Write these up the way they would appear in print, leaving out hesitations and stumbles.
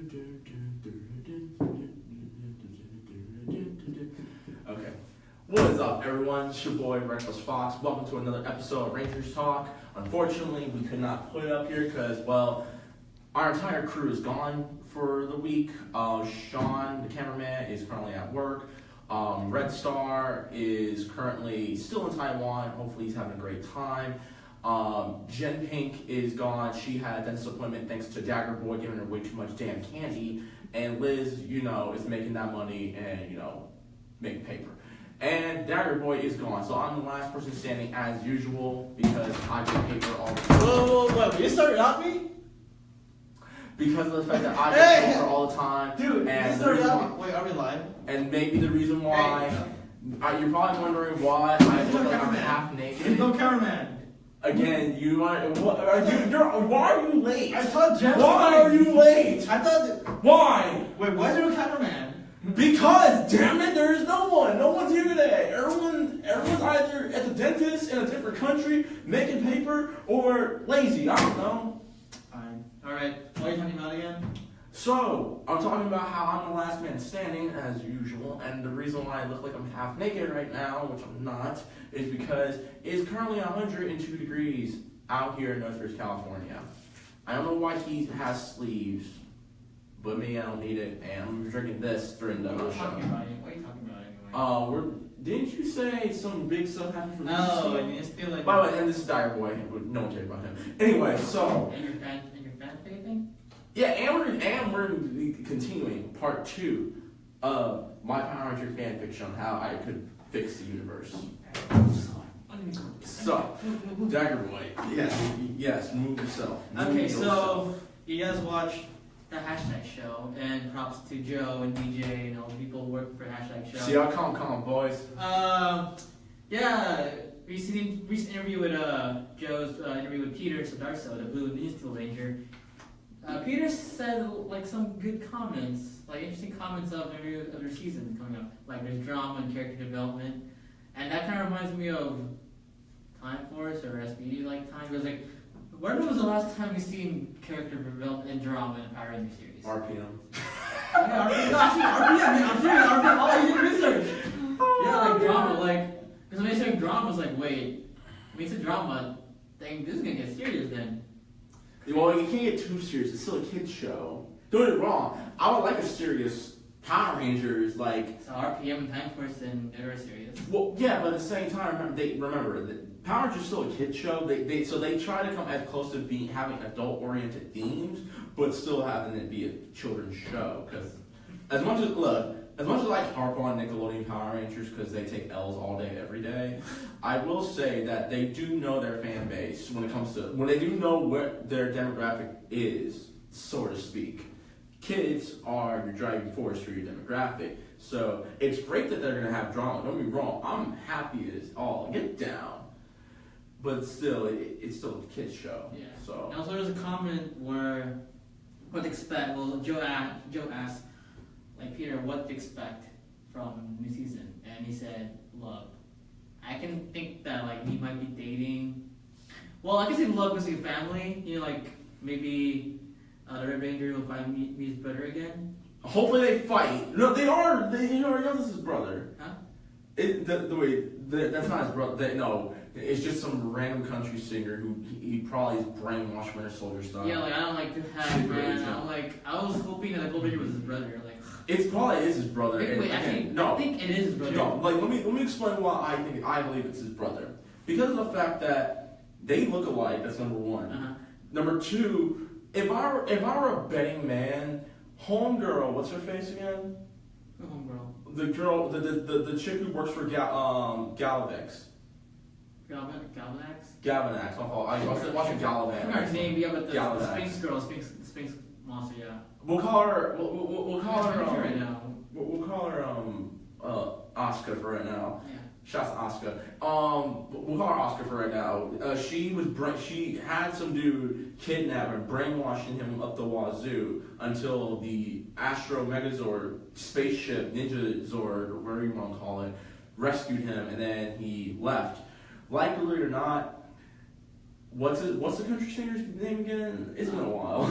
Okay. What is up, everyone? It's your boy, Reckless Fox. Welcome to another episode of Rangers Talk. Unfortunately, we could not put it up here because, well, our entire crew is gone for the week. Sean, the cameraman, is currently at work. Red Star is currently still in Taiwan. Hopefully, he's having a great time. Jen Pink is gone. She had a dentist appointment thanks to Dagger Boy giving her way too much damn candy. And Liz, is making that money and, making paper. And Dagger Boy is gone. So I'm the last person standing as usual because I get paper all the time. Whoa, you started at me? Because of the fact that I get paper all the time. Dude, and you started at me. Wait, are we live? And maybe the reason why, you're probably wondering why I look like I'm half naked. There's no cameraman. Again, why are you late? I thought Jeff. Why are you late? I thought. Why? Wait, why is there a cameraman? Because, damn it, there is no one. No one's here today. Everyone's either at the dentist in a different country, making paper, or lazy. I don't know. Fine. Alright, what are you talking about again? So, I'm talking about how I'm the last man standing, as usual, and the reason why I look like I'm half naked right now, which I'm not, is because it's currently 102 degrees out here in Northwest California. I don't know why he has sleeves, but me, I don't need it, and I'm drinking this during the show. What are you talking about anyway? Didn't you say some big stuff happened from this No, season? and it's still like. By the way, and this is Dire Boy, no one cares about him. Anyway, so. And your fan thing? Yeah, and we're continuing part 2 of my Power Ranger fan fiction on how I could fix the universe. So, Dagger Boy, yes, move yourself. Okay, so you guys watched the Hashtag Show, and props to Joe and DJ and all the people who work for Hashtag Show. See, I'll come, boys. Yeah, recent interview with Joe's interview with Peter Sodarso, the Blue Ninja Steel Ranger. Peter said like some good comments, like interesting comments of every other season coming up. Like there's drama and character development, and that kind of reminds me of Time Force or SPD like time. Because like, when was the last time you seen character development and drama in a Power Ranger series? RPM. Yeah, RPM. I'm serious. RPM. Oh, you did research. Yeah, like drama, like because when they say drama, it's like wait, when you say drama, dang, this is gonna get serious then. Well, you can't get too serious. It's still a kid's show. Don't get it wrong. I would like a serious Power Rangers, like. So RPM and Time Force, and they're serious. Well, yeah, but at the same time, remember that Power Rangers is still a kid's show. They try to come as close to being having adult-oriented themes, but still having it be a children's show. Because as much as I harp on Nickelodeon Power Rangers because they take L's all day, every day, I will say that they do know their fan base when they do know what their demographic is, so to speak. Kids are your driving force for your demographic. So it's great that they're going to have drama. Don't be wrong. I'm happy as all get down. But still, it's still a kid's show. Yeah. So. And also there's a comment where, what to expect, well, Joe asked, like, Peter, what to expect from new season? And he said, love. I can think that, like, he might be dating. Well, I can say love because he's family. Like, maybe the Red Ranger will finally meet his brother again. Hopefully they fight. No, they are. He knows it's his brother. Huh? That's not his brother. No, it's just some random country singer who he probably is brainwashed Winter Soldier style. Yeah, like, I don't like to have, man. I was hoping that the Gold Ranger was his brother. Like, it probably is his brother. Wait, no. I think it is his brother. No, like let me explain why I believe it's his brother. Because of the fact that they look alike. That's number one. Uh-huh. Number two, if I were a betting man, homegirl, what's her face again? Homegirl. The girl, the chick who works for Galavax. Galvanax? I was watching Galavax. I forgot her name, yeah, but the Galavax. Sphinx girl, Sphinx monster, yeah. We'll call her. We'll call her. Right now. We'll call her Oscar for right now. Yeah. Shouts to Oscar. We'll call her Oscar for right now. She had some dude kidnap and brainwashing him up the wazoo until the Astro Megazord spaceship Ninja Zord, or whatever you want to call it, rescued him, and then he left. Likely or not, what's the country singer's name again? It's been a while.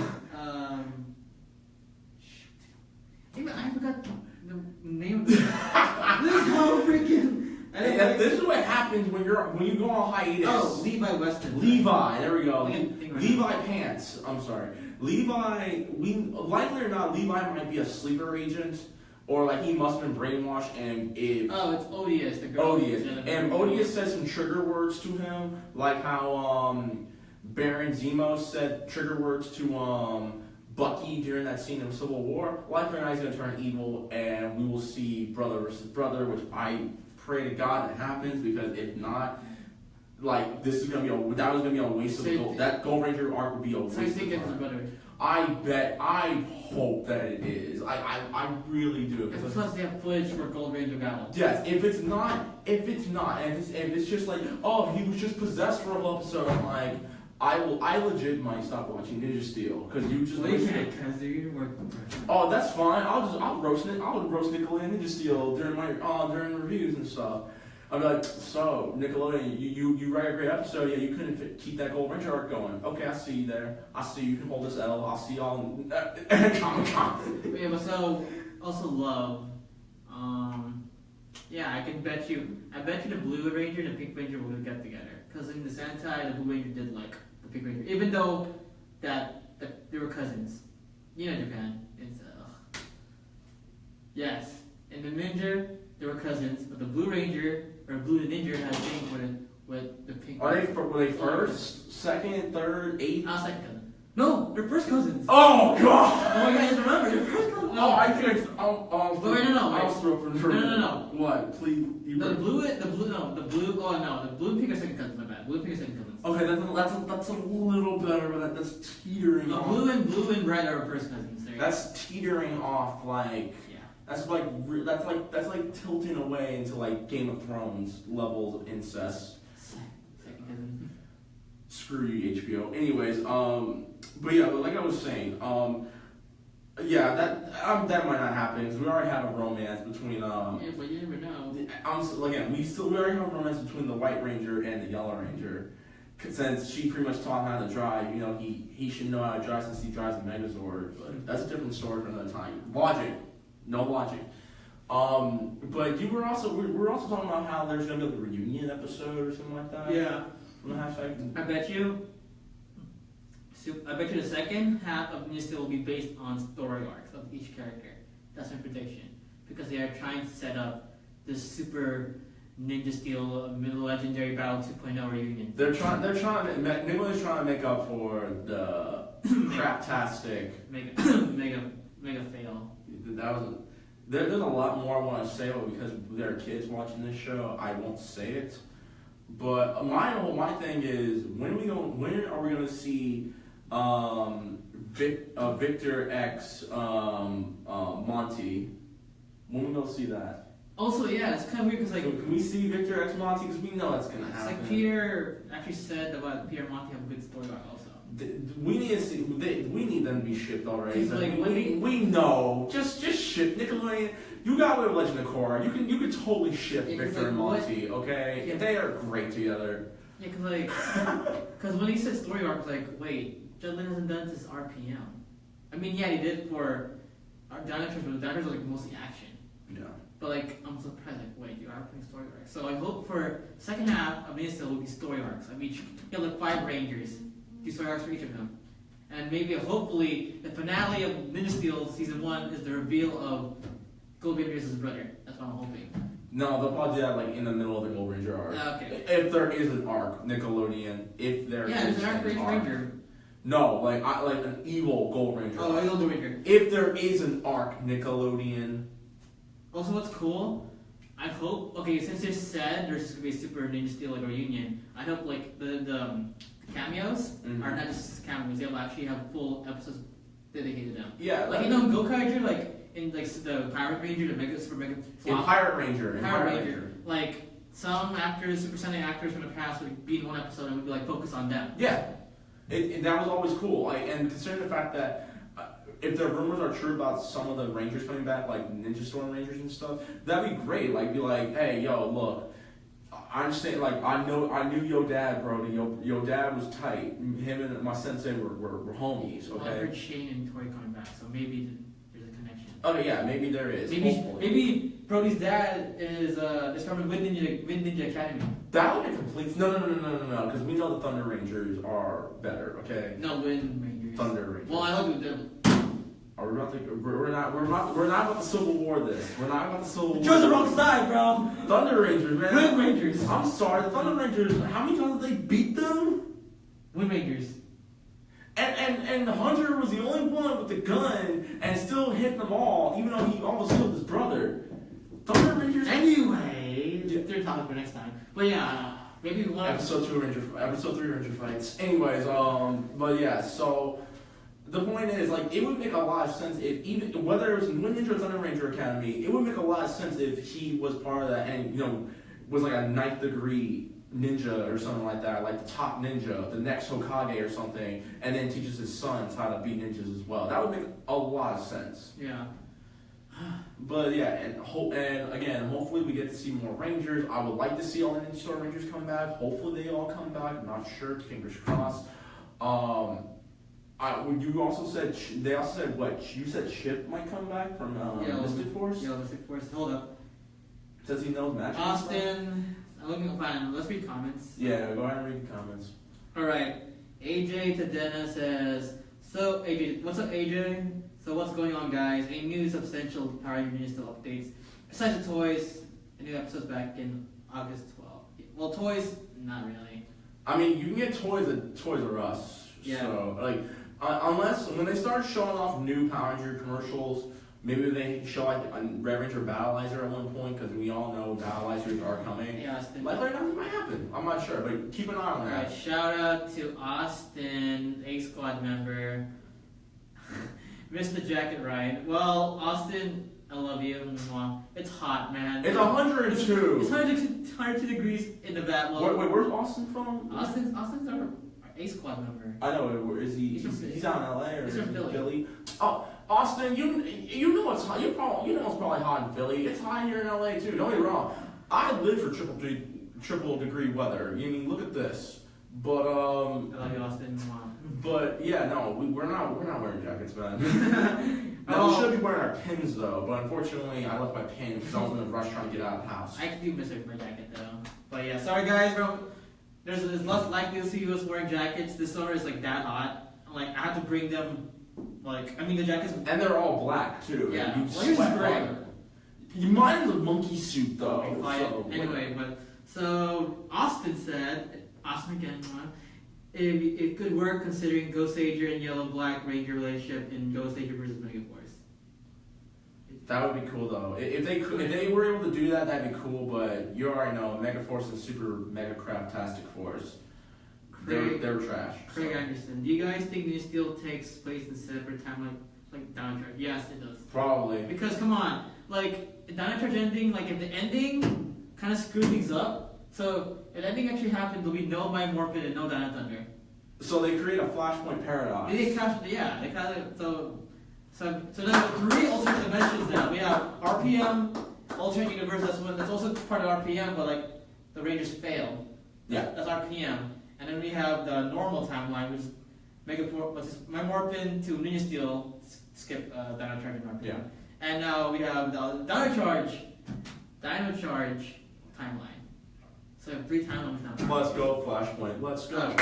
this is what happens when you go on hiatus. Oh, Levi Weston. Levi, there we go. Right Levi Pants. I'm sorry. Levi. Likely or not, Levi might be a sleeper agent, or like he must have been brainwashed. And if it's Odious, the girl. And Odious said some trigger words to him, like how Baron Zemo said trigger words to Bucky during that scene in Civil War. Likely or not, he's gonna turn evil, and we will see brother versus brother, which I pray to God it happens, because if not, like that was gonna be a waste of gold. That Gold Ranger arc would be a waste of time. I hope that it is. I really do. Plus they have footage for Gold Ranger battle. Yes, if it's not, and if it's just like, oh, he was just possessed for a whole episode, I'm like, I legit might stop watching Ninja Steel, because you just. Because they're even more. Oh, that's fine. I'll roast Nickelodeon Ninja Steel during reviews and stuff. I'll be like, so Nickelodeon, you write a great episode, yeah, you couldn't keep that Gold Ranger arc going. Okay, I see you there. I see you can hold this L. I'll see y'all in Comic-Con. Yeah, but so also Love. Yeah, I bet you the Blue Ranger and the Pink Ranger will get together. Because in the Sentai, the Blue Ranger did like the Pink Ranger, even though that they were cousins. You know Japan. It's yes. In the Ninja, they were cousins, but the Blue Ranger or Blue Ninja had a thing with the Pink. Were they first, second, third, eighth? Second cousin. No, they're first cousins. Oh God! Oh my God, you remember? They're first cousins. No, I think wait, no. What? Please. The blue and pink are second cousins. My bad. Blue and pink are second cousins. Okay, that's a little better, but that's teetering off. Blue and red are first cousins. That's teetering off, like. Yeah. That's like tilting away into like Game of Thrones levels of incest. Second cousin. Screw you, HBO. Anyways, but yeah, like I was saying, yeah, that might not happen, because we already have a romance between Yeah, but you never know. Again, we already have a romance between the White Ranger and the Yellow Ranger. Since she pretty much taught him how to drive, you know, he should know how to drive since he drives a Megazord. But that's a different story for another time. No logic. But we're also talking about how there's gonna be like a reunion episode or something like that. Yeah. From the hashtag. I bet you the second half of Ninja Steel will be based on story arcs of each character. That's my prediction. Because they are trying to set up this super Ninja Steel Middle Legendary Battle 2.0 reunion. Nickelodeon's trying to make up for the craptastic mega fail. There's a lot more I want to say, but because there are kids watching this show, I won't say it. But my thing is, when are we gonna see Victor X Monty? When are we gonna see that? Also, yeah, it's kind of weird because like. So can we see Victor X Monty? Because we know that's gonna happen. It's like Peter actually said about Peter and Monty have a good story arc also. We need to see. We need them to be shipped already. Like, we know. Just ship Nickelodeon. You got away with Legend of Korra. You could totally ship Victor and Monty. Okay, yeah. They are great together. Yeah, because when he said story arc, like, wait, Judd Lin hasn't done this RPM. I mean, yeah, he did for Dinosaurs, but Dinosaurs are like mostly action. Yeah. But like, I'm surprised. Like, wait, you are putting story arcs. So I hope for second half of Ninja Steel will be story arcs. I mean, you have like 5 Rangers. Do story arcs for each of them. And maybe, hopefully, the finale of Ninja Steel Season 1 is the reveal of Gold Ranger's brother. That's what I'm hoping. No, they'll probably do that like in the middle of the Gold Ranger arc. Okay. If there is an arc, Nickelodeon. If there is there's an arc for each Ranger. No, like an evil Gold Ranger. Oh, evil Gold Ranger. If there is an arc, Nickelodeon. Also, what's cool? I hope. Okay, since they said there's gonna be a Super Ninja Steel like reunion, I hope like the cameos are not just cameos. They'll actually have full episodes dedicated to them. Yeah, like you know, in Gokaiger, like in like the Pirate Ranger, the Super Mega Flop. In Pirate Ranger. Like some actors, Super Sentai actors from the past would be in one episode and would be like focus on them. Yeah, that was always cool. And considering the fact that if the rumors are true about some of the Rangers coming back, like Ninja Storm Rangers and stuff, that'd be great. Like be like, hey, yo, look. I understand, like, I knew your dad, Brody. Your dad was tight. Him and my sensei were homies, okay? Well, I heard Shane and Tori coming back, so maybe there's a connection. Okay, yeah, maybe there is. Hopefully. Maybe Brody's dad is from Wind Ninja Academy. That would be complete. No, because we know the Thunder Rangers are better. Okay. No, Wind Rangers. Thunder Rangers. Well, I like them. Are we about to? We're not about the Civil War. We're not about the Civil War. Chose the wrong side, bro. Thunder Rangers, man. Wind Rangers. I'm sorry, the Thunder Rangers. How many times did they beat them? Wind Rangers. And Hunter was the only one with the gun and still hit them all, even though he almost killed his brother. Thunder Rangers. Anyway, they're topic for next time. But yeah, maybe one episode 3 Ranger fights. Anyways, but yeah, so the point is, like, it would make a lot of sense if even whether it was in Wind Ninja or Thunder Ranger Academy, it would make a lot of sense if he was part of that and was like a ninth degree ninja or something like that, like the top ninja, the next Hokage or something, and then teaches his sons how to beat ninjas as well. That would make a lot of sense. Yeah. But yeah, and again, hopefully we get to see more Rangers. I would like to see all the Ninja Storm Rangers come back. Hopefully they all come back. I'm not sure. Fingers crossed. You also said they also said what? You said Chip might come back from Mystic Force. Yeah, Mystic Force. Hold up. Says he knows magic. Austin. Let's read comments. Yeah, go ahead and read the comments. Alright. AJ Tadena says, so AJ, what's up AJ? So what's going on guys? A new substantial Power Rangers still updates. Besides the toys, a new episode's back in August 12th. Well, toys, not really. I mean, you can get toys at Toys R Us. Yeah. So, like, unless, when they start showing off new Power Ranger commercials, maybe they show like a Red Ranger Battleizer at one point, because we all know Battleizers are coming. Yeah, Austin. Like that might happen. I'm not sure, but keep an eye on that. Alright, shout out to Austin, A Squad member. Missed the jacket right. Well, Austin, I love you. Mwah. It's hot, man. It's 102. It's 102 degrees in the bat. Well, wait, where's Austin from? Austin's our A Squad member. I know. Where is he? He's out in LA or he's is from he in Philly. Philly? Oh, Austin, you know it's hot. You know it's probably hot in Philly. It's hot here in LA too. Don't get me wrong. I live for triple degree weather. I mean, look at this. But I love you, Austin. Mwah. But yeah, no, we're not wearing jackets, man. Now, we should be wearing our pins though, but unfortunately I left my pin because I was in a rush trying to get out of the house. I do miss my jacket though. But yeah, sorry guys, bro. There's less likely to see us wearing jackets. This summer is like that hot. Like I have to bring them. Like the jackets. And they're all black too. Yeah. You Well, yours is gray. Mine is a monkey suit though. Okay, fine. Anyway, but so Austin again. It could work considering Ghost Ranger and Yellow Black Ranger relationship in Ghost Ranger versus Megaforce. That would be cool though. If they were able to do that, that'd be cool. But you already know, Megaforce and Super Mega Craptastic Force, they're trash. Craig Anderson, do you guys think Ninja Steel takes place in a separate time like Dino Charge? Yes, it does. Probably. Because come on, like Dino Charge ending, like if the ending kind of screwed things up. So if the ending actually happened, there'll be no Morphin and no Dino Thunder. So they create a Flashpoint paradox. They kind of so there are 3 alternate dimensions now. We have RPM, alternate universe. That's also part of RPM, but like the Rangers fail. Yeah. That's RPM, and then we have the normal timeline, which is Morphin to Ninja Steel. Skip Dino Charge and RPM. Yeah. And now we have the Dino Charge timeline. So we have 3 timelines now. Let's go Flashpoint. Let's go.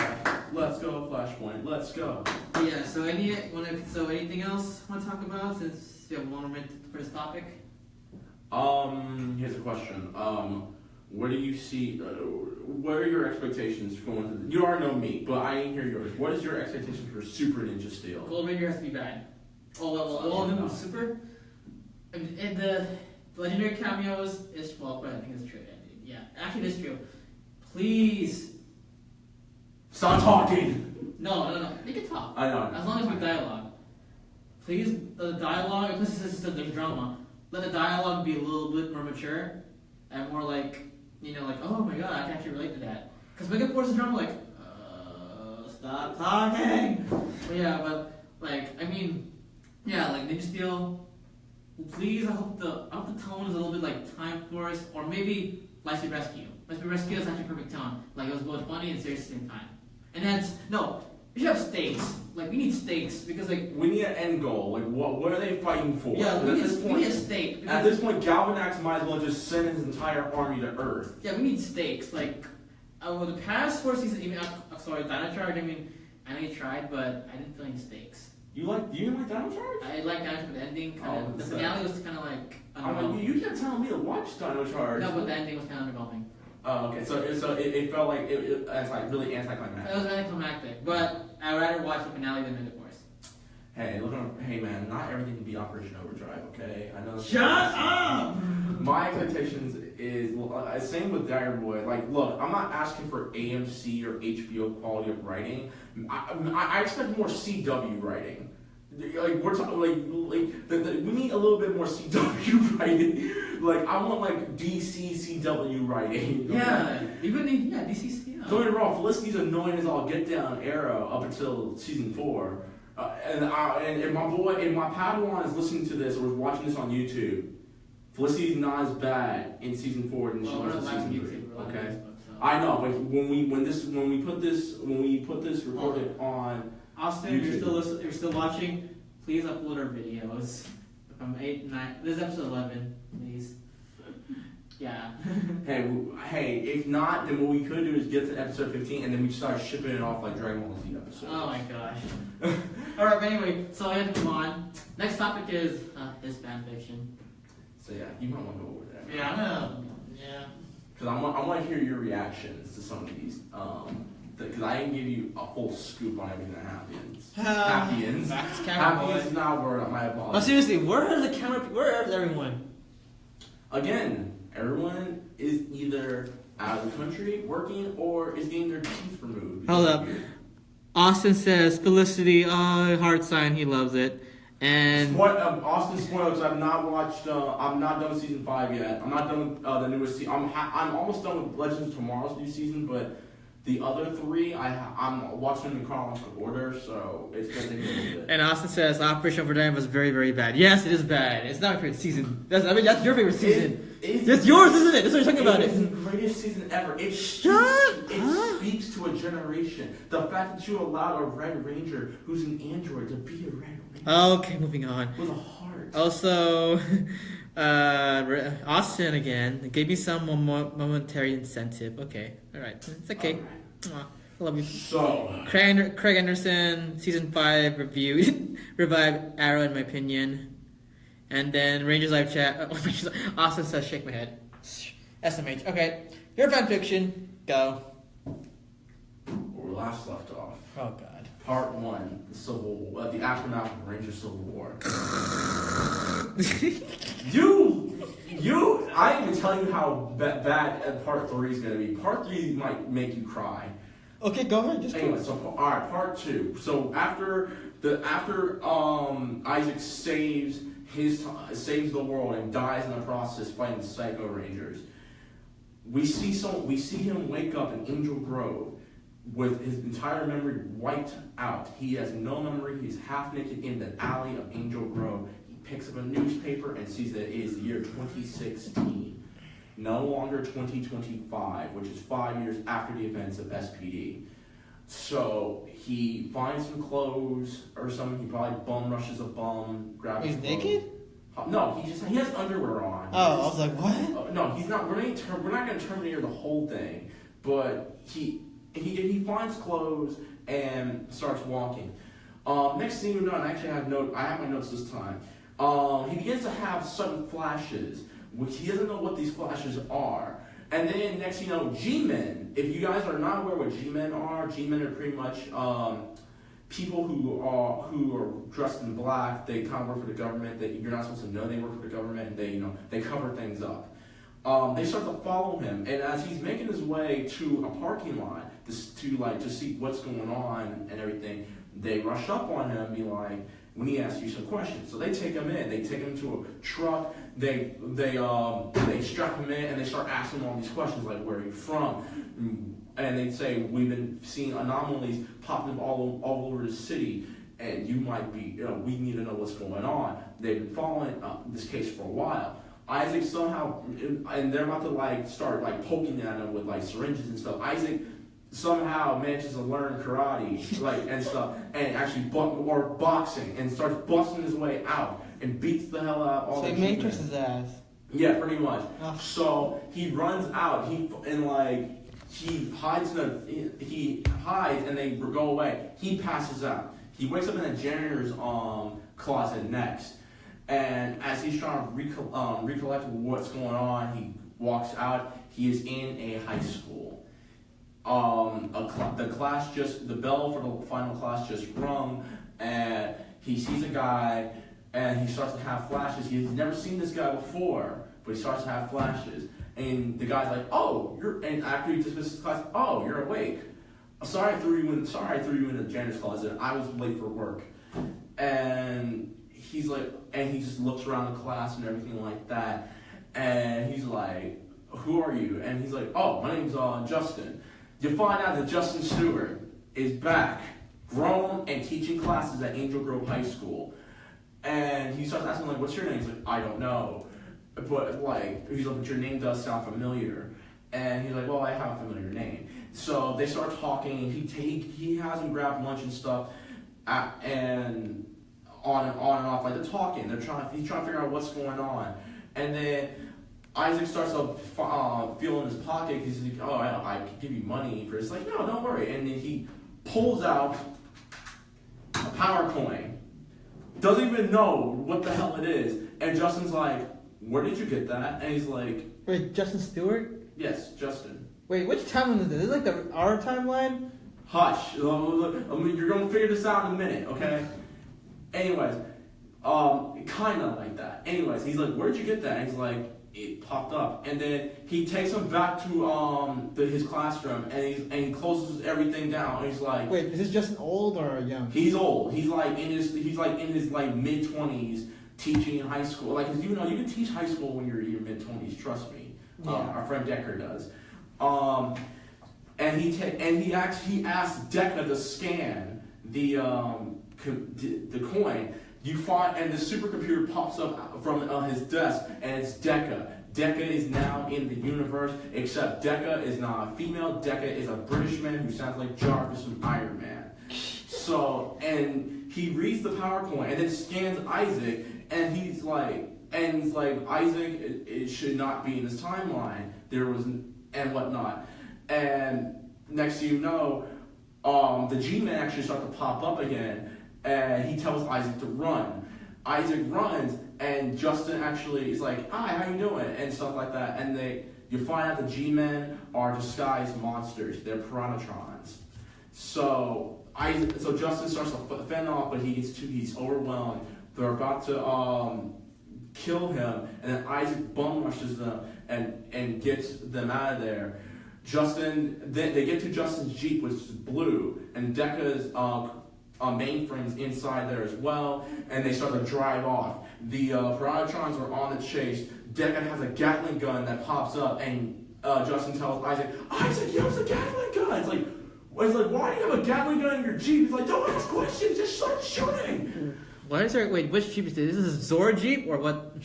Let's go Flashpoint. Let's go. Yeah. So anything else want to talk about since you have 1 minute for this topic? Here's a question. What do you see? What are your expectations going to? You already know me, but I didn't hear yours. What is your expectation for Super Ninja Steel? Gold Ranger has to be bad. Oh, well, Super. And the legendary cameos is but I think it's true. Yeah, actually, it's true. Please. Stop talking! No. They can talk. I know. As long as we dialogue. Please, the dialogue, because there's drama, let the dialogue be a little bit more mature and more like, oh my god, I can actually relate to that. Because Megaforce is drama, stop talking! But yeah, Ninja Steel, please, I hope the tone is a little bit like Time Force, or maybe Lightspeed Rescue. Lightspeed Rescue is actually a perfect tone. Like, it was both funny and serious at the same time. And We should have stakes. Like, we need stakes because, like, We need an end goal. Like, what are they fighting for? yeah, At this we point, need a stake. at Because, this point, Galvanax might as well just send his entire army to Earth. yeah, we need stakes. Like, well, the past 4 seasons, even sorry, Dino Charge. I mean, I know you tried, but I didn't feel any stakes. You didn't like Dino Charge? I like Dino Charge, but the ending kind of, Oh, the so- finale was kind of like I'm like, underwhelming. you kept telling me to watch Dino Charge. No, but the ending was kind of underwhelming. Oh, okay. So it felt like it's like really anticlimactic. It was anticlimactic, but I'd rather watch the finale than the Force. Hey, hey man, not everything can be Operation Overdrive, okay? I know. Shut up! My expectations is same with Dire Boy. Like, look, I'm not asking for AMC or HBO quality of writing. I expect more CW writing. Like we're talking, we need a little bit more CW writing. Like I want like DC CW writing. Yeah, DCC. Don't get me wrong, Felicity's annoying as all get down Arrow up until season 4. And my boy and my Padawan is listening to this or is watching this on YouTube. Felicity's not as bad in season 4 than she was in season 3. Okay, I know, but when we put this recorded on Austin, if YouTube. you're still watching, please upload our videos from 8, 9. This is episode 11, please. Yeah. Hey, if not, then what we could do is get to episode 15 and then we start shipping it off like Dragon Ball Z episodes. Oh my gosh. Alright, but anyway, so I have to move on. Next topic is his fanfiction. So yeah, you might want to go over that. Yeah, I'm gonna. Yeah. Because I want to hear your reactions to some of these. Because I didn't give you a full scoop on everything that happens. Happens. Back to camera Happens boy. is not a word. My Oh, apologies. seriously, where are the camera? Where is everyone? Again, everyone is either out of the country working or is getting their teeth removed. Hold up. Austin says Felicity, heart sign, he loves it. And Austin spoilers. I've not watched. I'm not done with season 5 yet. I'm not done with the newest season. I'm almost done with Legends of Tomorrow's new season, but the other 3 I'm watching them in chronological order, so it's gonna take me a little bit. And Austin says Operation Overdrive was very, very bad. Yes, it is bad. It's not my favorite season. That's your favorite season. That's yours, isn't it? That's what you're talking about. It's the greatest season ever. It speaks to a generation. The fact that you allowed a Red Ranger who's an android to be a Red Ranger. Okay, moving on. With a heart. Also, Austin again gave me some momentary incentive. Okay, all right, it's okay. Aw, I love you. So, Craig Anderson, season 5 review, revived Arrow in my opinion, and then Rangers Live Chat. Austin says shake my head. SMH. Okay, your fan fiction. Go. where we last left off. Oh God. Part 1, the aftermath of Ranger Civil War. I didn't even tell you how bad Part 3 is going to be. Part 3 might make you cry. Okay, go ahead. Just Anyway, so alright, Part 2. So after Isaac saves the world and dies in the process fighting the Psycho Rangers, we see him wake up in Angel Grove with his entire memory wiped out. He has no memory. He's half naked in the alley of Angel Grove. He picks up a newspaper and sees that it is the year 2016, no longer 2025, which is 5 years after the events of SPD. So he finds some clothes or something. He probably bum rushes a bum, grabs. He's his clothes. naked? No, he has underwear on. Oh, I was like, what? No, he's not. We're not going to Terminator the whole thing, but he finds clothes and starts walking. Next thing you know, and I actually I have my notes this time. He begins to have sudden flashes, which he doesn't know what these flashes are. And then next thing you know, G-men. If you guys are not aware what G-men are pretty much people who are dressed in black. They kind of work for the government. You're not supposed to know they work for the government. And they cover things up. They start to follow him, and as he's making his way to a parking lot to see what's going on and everything, they rush up on him and be like, "We need to ask you some questions." So they take him in. They take him to a truck. They strap him in and they start asking him all these questions like, "Where are you from?" And they say, "We've been seeing anomalies popping up all over the city, and you might be. We need to know what's going on." They've been following this case for a while. Isaac somehow, and they're about to start poking at him with syringes and stuff. Isaac somehow manages to learn karate, like, and stuff, and actually or boxing, and starts busting his way out and beats the hell out of all So the he Matrix G-men. his ass. Yeah, pretty much. Ugh. So he runs out. He hides he hides, and they go away. He passes out. He wakes up in the janitor's closet next, and as he's trying to recollect what's going on, he walks out. He is in a high school. The bell for the final class just rung, and he sees a guy, and he starts to have flashes. He's never seen this guy before, but he starts to have flashes. And the guy's like, "Oh, and after he dismisses class, oh, you're awake. Sorry, I threw you in the janitor's closet. I was late for work." And he's like, and he just looks around the class and everything like that, and he's like, "Who are you?" And he's like, "Oh, my name's Justin." You find out that Justin Stewart is back, grown, and teaching classes at Angel Grove High School. And he starts asking, like, "What's your name?" He's like, "I don't know." But, like, he's like, "But your name does sound familiar." And he's like, "Well, I have a familiar name." So they start talking. He has him grab lunch and stuff, and on and off. Like, they're talking. He's trying to figure out what's going on. And then Isaac starts to feel in his pocket. He's like, "Oh, I can give you money for this." Like, "No, don't worry." And then he pulls out a power coin. Doesn't even know what the hell it is. And Justin's like, "Where did you get that?" And he's like, Wait, Justin Stewart? "Yes, Justin." Wait, which timeline is this? Is this like our timeline? Hush. I mean, you're going to figure this out in a minute, okay? Anyways, kind of like that. Anyways, he's like, "Where'd you get that?" And he's like, "It popped up." And then he takes him back to his classroom, and he closes everything down. And he's like, Wait, is this Justin old or young? he's old. He's like in his mid-20s, teaching in high school. Like, 'cause you can teach high school when you're in your mid-20s. Trust me. Yeah. Our friend Decker does. And he asks Deca to scan the coin. You find, and the supercomputer pops up from his desk, and it's Deca. Deca is now in the universe, except Deca is not a female. Deca is a British man who sounds like Jarvis from Iron Man. So, and he reads the power coin and then scans Isaac, and he's like, Isaac, it should not be in this timeline. And whatnot. And next thing you know, the G-Men actually start to pop up again, and he tells Isaac to run. Isaac runs, and Justin actually is like, "Hi, how you doing?" and stuff like that. And you find out the G-Men are disguised monsters. They're Piranatrons. So Justin starts to fend off, but he's overwhelmed. They're about to kill him, and then Isaac bum rushes them and gets them out of there. They get to Justin's Jeep, which is blue, and Deca's mainframe's inside there as well, and they start to drive off. The Piranatrons are on the chase. Deca has a Gatling gun that pops up, and Justin tells Isaac, use a Gatling gun! It's like, "Why do you have a Gatling gun in your Jeep?" He's like, "Don't ask questions, just start shooting!" Wait, which Jeep is this? Is this a Zora Jeep or what?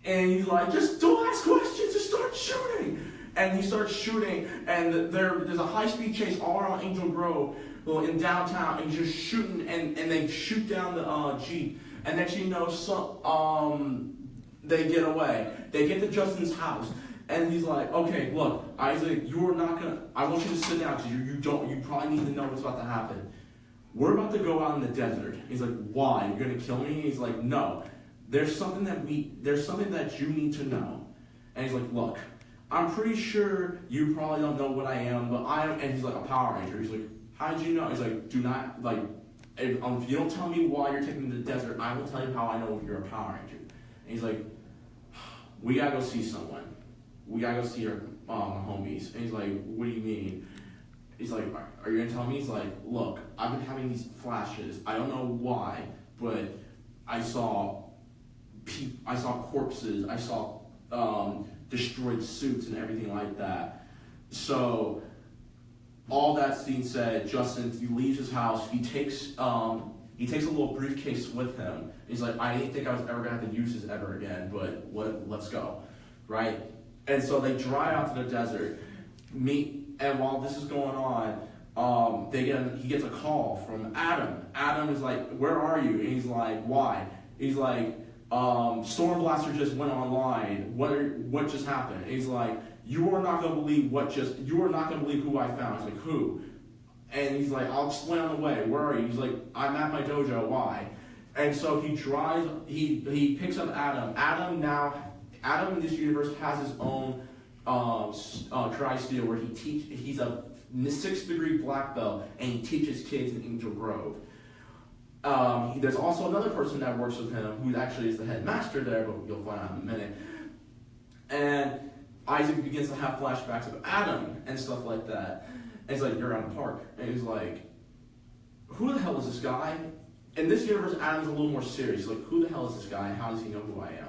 And he's like, "Just don't ask questions, just start shooting!" And he starts shooting, and there's a high-speed chase all around Angel Grove, in downtown, and he's just shooting, and they shoot down the Jeep. And next thing you know, they get away. They get to Justin's house, and he's like, "Okay, look, Isaac, I want you to sit down, because you probably need to know what's about to happen. We're about to go out in the desert." He's like, "Why? You're gonna kill me?" He's like, "No. There's something that you need to know." And he's like, "Look, I'm pretty sure you probably don't know what I am, but I am." And he's like, "A Power Ranger." He's like, "How did you know?" He's like, "Do not, if you don't tell me why you're taking me to the desert, I will tell you how I know you're a Power Ranger." And he's like, "We gotta go see someone. We gotta go see our homies." And he's like, "What do you mean?" He's like, "Are you gonna tell me?" He's like, "Look, I've been having these flashes. I don't know why, but I saw corpses. I saw destroyed suits and everything like that." So, all that being said, Justin, he leaves his house. He takes a little briefcase with him. He's like, "I didn't think I was ever gonna have to use this ever again, but let's go," right? And so they drive out to the desert, meet while this is going on, he gets a call from Adam. Adam is like, "Where are you?" And he's like, "Why?" He's like, "Stormblaster just went online. What just happened?" And he's like, "You are not gonna believe who I found." He's like, "Who?" And he's like, "I'll explain on the way. Where are you?" He's like, "I'm at my dojo. Why?" And so he picks up Adam. Adam in this universe has his own karate studio where he's a 6th degree black belt and he teaches kids in Angel Grove. There's also another person that works with him who actually is the headmaster there, but you'll find out in a minute. And Isaac begins to have flashbacks of Adam and stuff like that. And he's like, "You're out in the park." And he's like, "Who the hell is this guy?" In this universe, Adam's a little more serious. Like, "Who the hell is this guy? How does he know who I am?"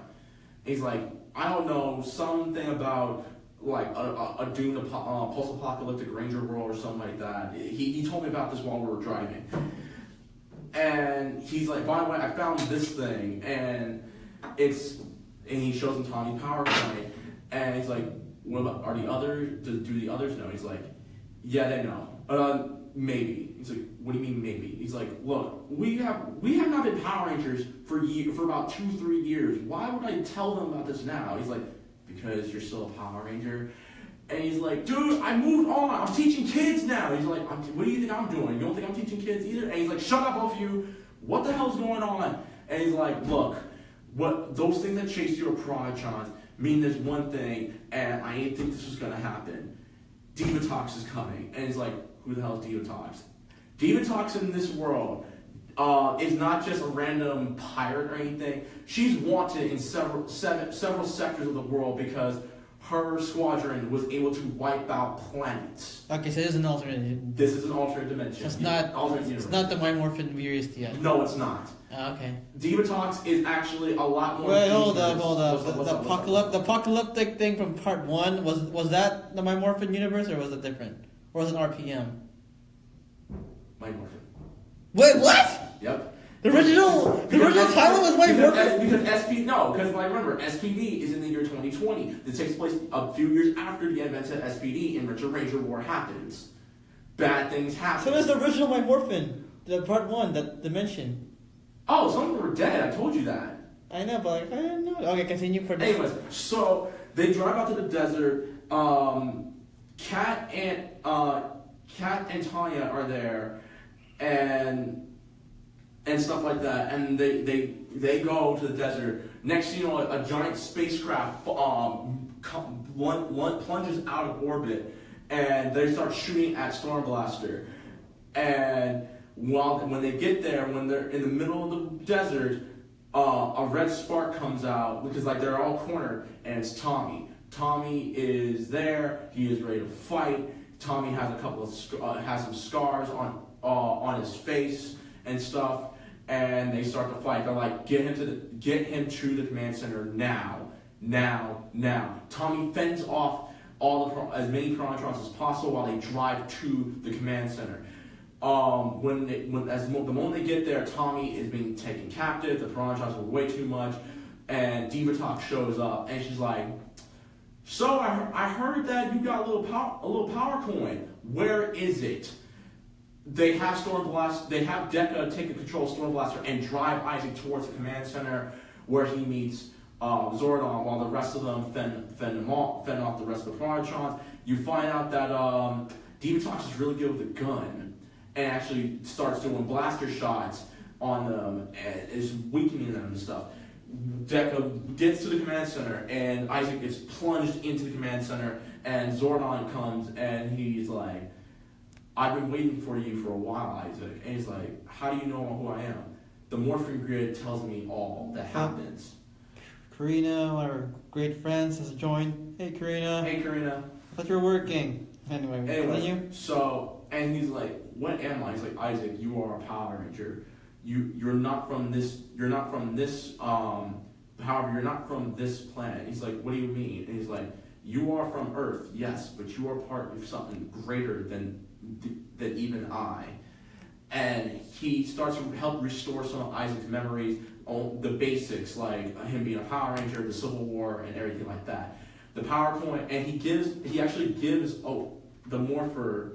And he's like, "I don't know, something about like a doomed post-apocalyptic ranger world or something like that. He told me about this while we were driving." And he's like, "By the way, I found this thing," and he shows him Tommy PowerPoint, and he's like, "What about, do the others know?" He's like, "Yeah, they know. Maybe." He's like, "What do you mean maybe?" He's like, "Look, we have not been Power Rangers for about 2-3 years. Why would I tell them about this now?" He's like, "Because you're still a Power Ranger." And he's like, "Dude, I moved on. I'm teaching kids now." He's like, "What do you think I'm doing? You don't think I'm teaching kids either?" And he's like, "Shut up, both of you. What the hell's going on?" And he's like, "Look, what those things that chase your Prodigions mean there's one thing, and I didn't think this was gonna happen. Divatox is coming." And he's like, "Who the hell is Divatox?" Divatox in this world is not just a random pirate or anything. She's wanted in several sectors of the world because her squadron was able to wipe out planets. Okay, so this is an alternate. This is an alternate dimension. It's not. Alternate universe. It's not the My Morphin we used yet. No, it's not. Okay. Divatox is actually a lot more. Wait, hold up. What's up? The apocalyptic thing from part 1 was that the My Morphin universe or was it different? Or was it RPM? My Morphin. Wait, what? Yep. The original title was My Morphin. Because I remember SPD is in the year 2020. This takes place a few years after the advent of SPD, in which a Ranger War happens. Bad things happen. So it's the original My Morphin, the part 1, that dimension. Oh, some of them were dead. I told you that. I know, but like, I didn't know. Okay, continue. Anyways, so they drive out to the desert. Kat and Tanya are there, and stuff like that. And they go to the desert. Next thing you know, a giant spacecraft plunges out of orbit, and they start shooting at Stormblaster. And when they get there, when they're in the middle of the desert, a red spark comes out because like they're all cornered, and it's Tommy. Tommy is there. He is ready to fight. Tommy has has some scars on his face and stuff, and they start to fight. They're like, get him to the command center now. Tommy fends off as many Prodigions as possible while they drive to the command center. The moment they get there, Tommy is being taken captive. The Prodigions were way too much, and Divatox shows up, and she's like, "So I heard that you got a little power coin. Where is it?" They have Dekka take control of Stormblaster and drive Isaac towards the command center, where he meets Zordon, while the rest of them fend off the rest of the Prodigions. You find out that Divatox is really good with a gun, and actually starts doing blaster shots on them and is weakening them and stuff. Dekka gets to the command center, and Isaac gets plunged into the command center, and Zordon comes, and he's like, "I've been waiting for you for a while, Isaac." And he's like, "How do you know who I am?" "The Morphin Grid tells me all that happens." Karina, one of our great friends, has joined. Hey, Karina. "Hey, Karina." I thought you were working. Anyway, continue. So, and he's like, "What am I?" He's like, "Isaac, you are a Power Ranger. You're not from this. However, you're not from this planet." He's like, "What do you mean?" And he's like, "You are from Earth, yes, but you are part of something greater than even I." And he starts to help restore some of Isaac's memories, the basics, like him being a Power Ranger, the Civil War, and everything like that. The PowerPoint, and he actually gives the Morpher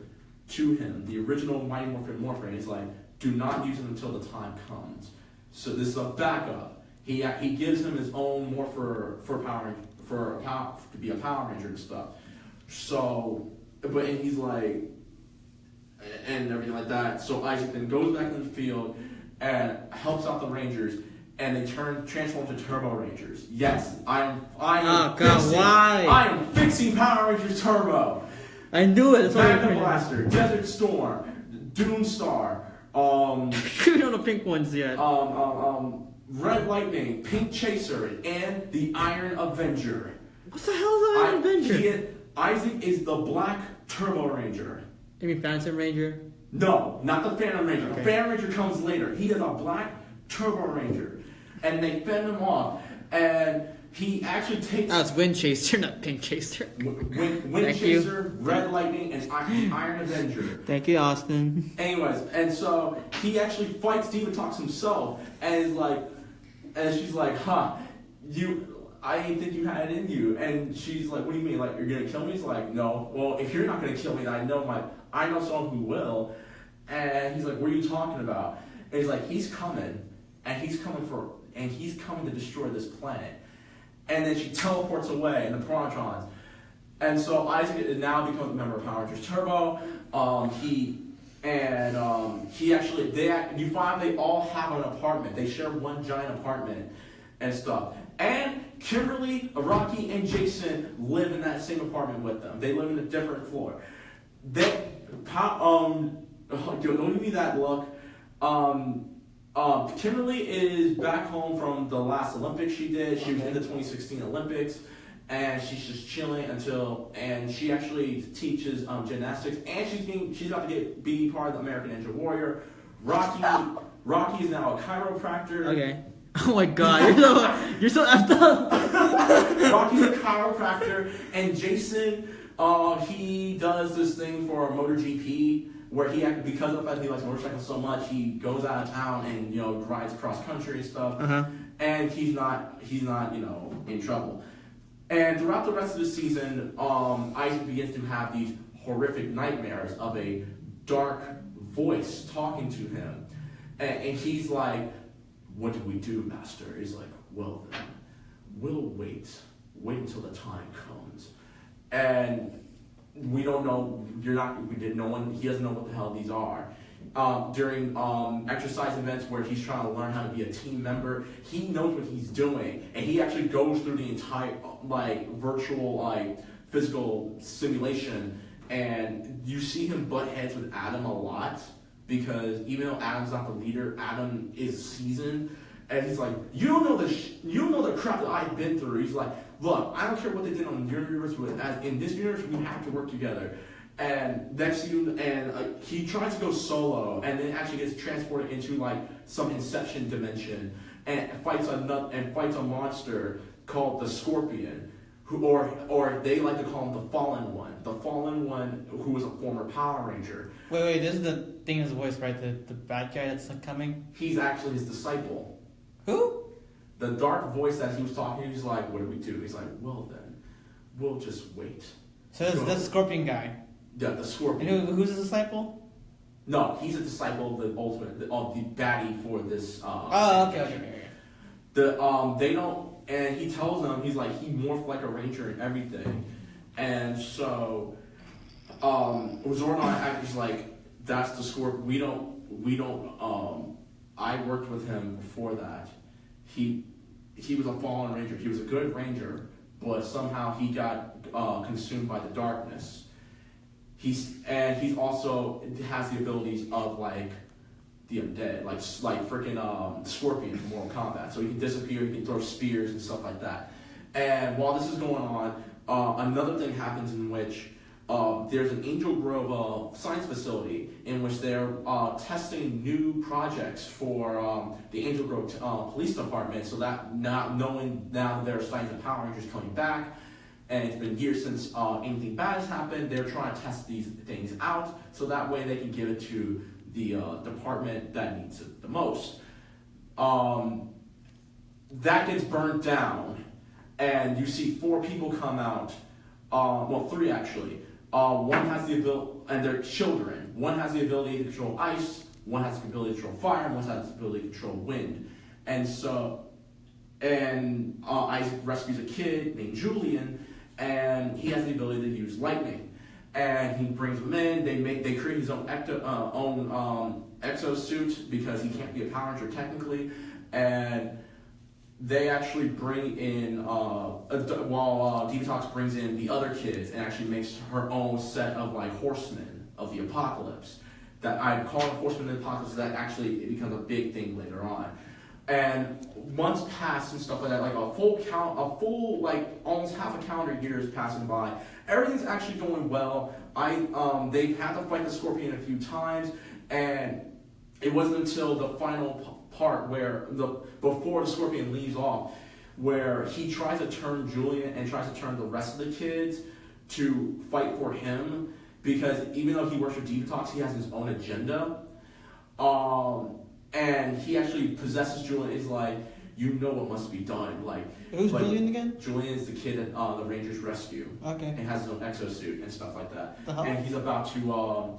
to him, the original Mighty Morphin, he's like, do not use it until the time comes. So this is a backup. He gives him his own Morpher to be a Power Ranger and stuff. So, and he's like, and everything like that. So Isaac then goes back in the field and helps out the Rangers, and they transform to Turbo Rangers. Yes, I am. Oh God, why? I am fixing Power Rangers Turbo. I knew it. Magna Blaster, Desert Storm, Doomstar. You know the pink ones yet. Red Lightning, Pink Chaser, and the Iron Avenger. What the hell is an Avenger? Isaac is the Black Turbo Ranger. You mean Phantom Ranger? No, not the Phantom Ranger. Okay. The Phantom Ranger comes later. He is a Black Turbo Ranger. And they fend him off. And he actually takes... That's Wind Chaser, not Pink Chaser. Wind Thank Chaser, you. Red Lightning, and Iron Avenger. Thank you, Austin. Anyways, and so he actually fights Divatox himself, and is like, and she's like, I didn't think you had it in you. And she's like, what do you mean? Like, you're gonna kill me? He's like, no. Well, if you're not gonna kill me, then I know someone who will. And he's like, what are you talking about? And he's like, he's coming to destroy this planet. And then she teleports away in the Protontrons. And so Isaac now becomes a member of Power Rangers Turbo. You find they all have an apartment. They share one giant apartment and stuff. And Kimberly, Rocky, and Jason live in that same apartment with them. They live in a different floor. Don't give me that look. Kimberly is back home from the last Olympics she did. She was in the 2016 Olympics. And she's just chilling and she actually teaches gymnastics, and she's about to be part of the American Ninja Warrior. Rocky is now a chiropractor. Okay. Oh my God, you're so effed up. Rocky's a chiropractor, and Jason, he does this thing for MotoGP where because of the fact he likes motorcycles so much, he goes out of town and rides cross country and stuff. Uh-huh. And he's not in trouble. And throughout the rest of the season, Isaac begins to have these horrific nightmares of a dark voice talking to him. And he's like, what do we do, Master? He's like, well then, we'll wait until the time comes. And we don't know, he doesn't know what the hell these are. During exercise events where he's trying to learn how to be a team member, he knows what he's doing, and he actually goes through the entire virtual physical simulation, and you see him butt heads with Adam a lot because even though Adam's not the leader, Adam is seasoned, and he's like, you don't know the crap that I've been through. He's like, look, I don't care what they did on your universe, but in this universe we have to work together. And he tries to go solo, and then actually gets transported into some Inception dimension, and fights a monster called the Scorpion, or they like to call him the Fallen One, who was a former Power Ranger. Wait, this is the thing in his voice, right? The bad guy that's coming? He's actually his disciple. Who? The dark voice that he was talking to, he's like, what do we do? He's like, well then, we'll just wait. So that's the Scorpion guy. Yeah, the Scorpion. And who's his disciple? No, he's a disciple of the ultimate, the baddie for this. Okay. They don't, and he tells them, he's like, he morphed like a ranger and everything, and so, Zordon is like, that's the Scorpion. We don't. I worked with him before that. He was a fallen ranger. He was a good ranger, but somehow he got consumed by the darkness. He's also has the abilities of the undead, like freaking Scorpion from Mortal Kombat. So he can disappear, he can throw spears and stuff like that. And while this is going on, another thing happens in which there's an Angel Grove science facility in which they're testing new projects for the Angel Grove Police Department. So that knowing now there are signs of Power Rangers coming back, and it's been years since anything bad has happened, they're trying to test these things out so that way they can give it to the department that needs it the most. That gets burnt down, and you see 4 people come out, 3 actually. one has the ability, and they're children. One has the ability to control ice. One has the ability to control fire. And one has the ability to control wind. And so, Isaac rescues a kid named Julian, and he has the ability to use lightning. And he brings him in. They create his own exosuit because he can't be a Power Ranger technically, and they actually bring in Divatox brings in the other kids and actually makes her own set of like horsemen of the apocalypse. That I call it horsemen of the apocalypse. That actually it becomes a big thing later on. And months pass and stuff like that, like a full like almost half a calendar year is passing by. Everything's actually going well. They've had to fight the Scorpion a few times, and it wasn't until the final part where before the Scorpion leaves off, where he tries to turn Julian and tries to turn the rest of the kids to fight for him, because even though he works for Divatox, he has his own agenda. And he actually possesses Julian. Is like, you know what must be done. Like, who's Julian again? Julian is the kid that the Rangers rescue. Okay. And has his own exosuit and stuff like that. The hell? And he's about to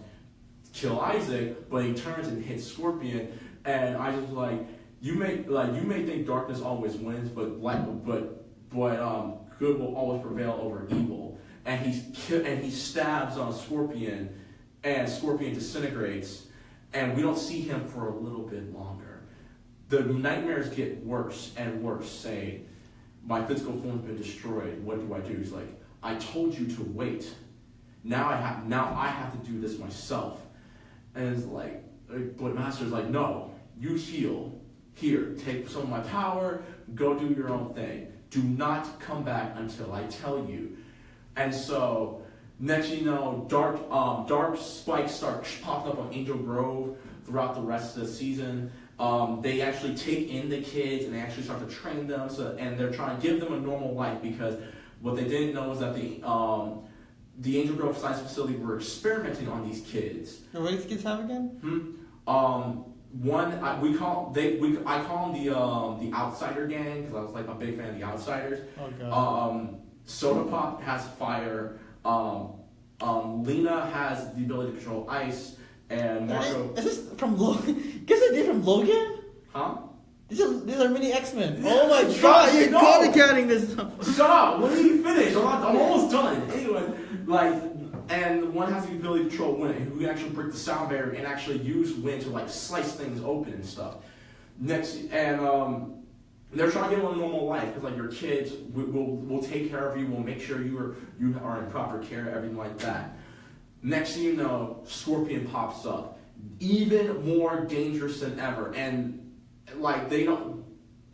kill Isaac, but he turns and hits Scorpion. And Isaac's like, you may think darkness always wins, but good will always prevail over evil. And he stabs on Scorpion, and Scorpion disintegrates. And we don't see him for a little bit longer. The nightmares get worse and worse, saying, my physical form's been destroyed. What do I do? He's like, I told you to wait. Now I have to do this myself. And it's like, but Master's like, no, you heal. Here, take some of my power, go do your own thing. Do not come back until I tell you. And so, next you know, dark spikes start popping up on Angel Grove throughout the rest of the season. They actually take in the kids and they actually start to train them, and they're trying to give them a normal life, because what they didn't know is that the Angel Grove Science Facility were experimenting on these kids. And what do these kids have again? I call them the Outsider Gang, because I was like a big fan of the Outsiders. Oh god. Soda Pop has fire. Lena has the ability to control ice, and Marco. Is this from Logan? Guess they're from Logan? Huh? These are mini X-Men. Yeah, Oh my shut god, up, you're no. copycatting this. Shut up! Let me finish. I'm almost done. Anyway, and one has the ability to control wind, who can actually break the sound barrier and actually use wind to like slice things open and stuff. They're trying to get a normal life, because like your kids, we'll take care of you. We'll make sure you are in proper care, everything like that. Next thing you know, Scorpion pops up, even more dangerous than ever, and like they don't.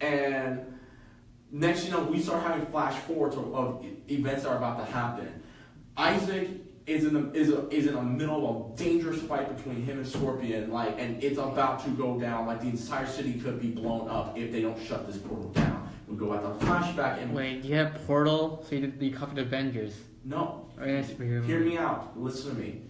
And next thing you know, we start having flash forwards of events that are about to happen. Isaac is in the middle of a dangerous fight between him and Scorpion, and it's about to go down. Like the entire city could be blown up if they don't shut this portal down. We go out the flashback and Wait, you have Portal, so you copied Avengers. no. Oh, yeah, superhero Hear movie. me out. Listen to me.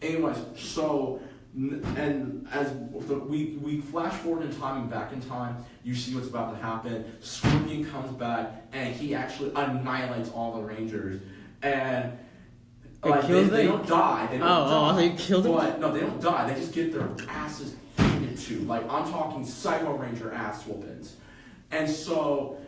Anyways, so and as we flash forward in time and back in time, you see what's about to happen. Scorpion comes back and he actually annihilates all the Rangers, and like they don't die. They don't die. Oh, they killed them? No, they don't die. They just get their asses handed to. Like I'm talking Psycho Ranger ass whoopings, and so.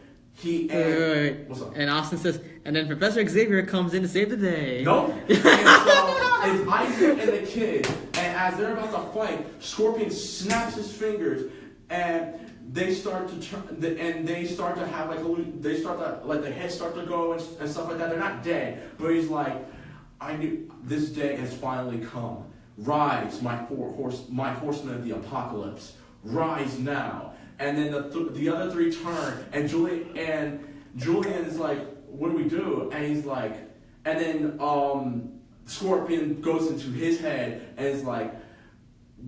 Wait. What's up? And Austin says, and then Professor Xavier comes in to save the day. Nope. And so it's Isaac and the kid, and as they're about to fight, Scorpion snaps his fingers, and they start to turn, and they start to have the heads start to go and stuff like that. They're not dead, but he's like, I knew this day has finally come. Rise, my horsemen of the apocalypse. Rise now. And then the other three turn, and Julian is like, what do we do? And he's like, and then Scorpion goes into his head and is like,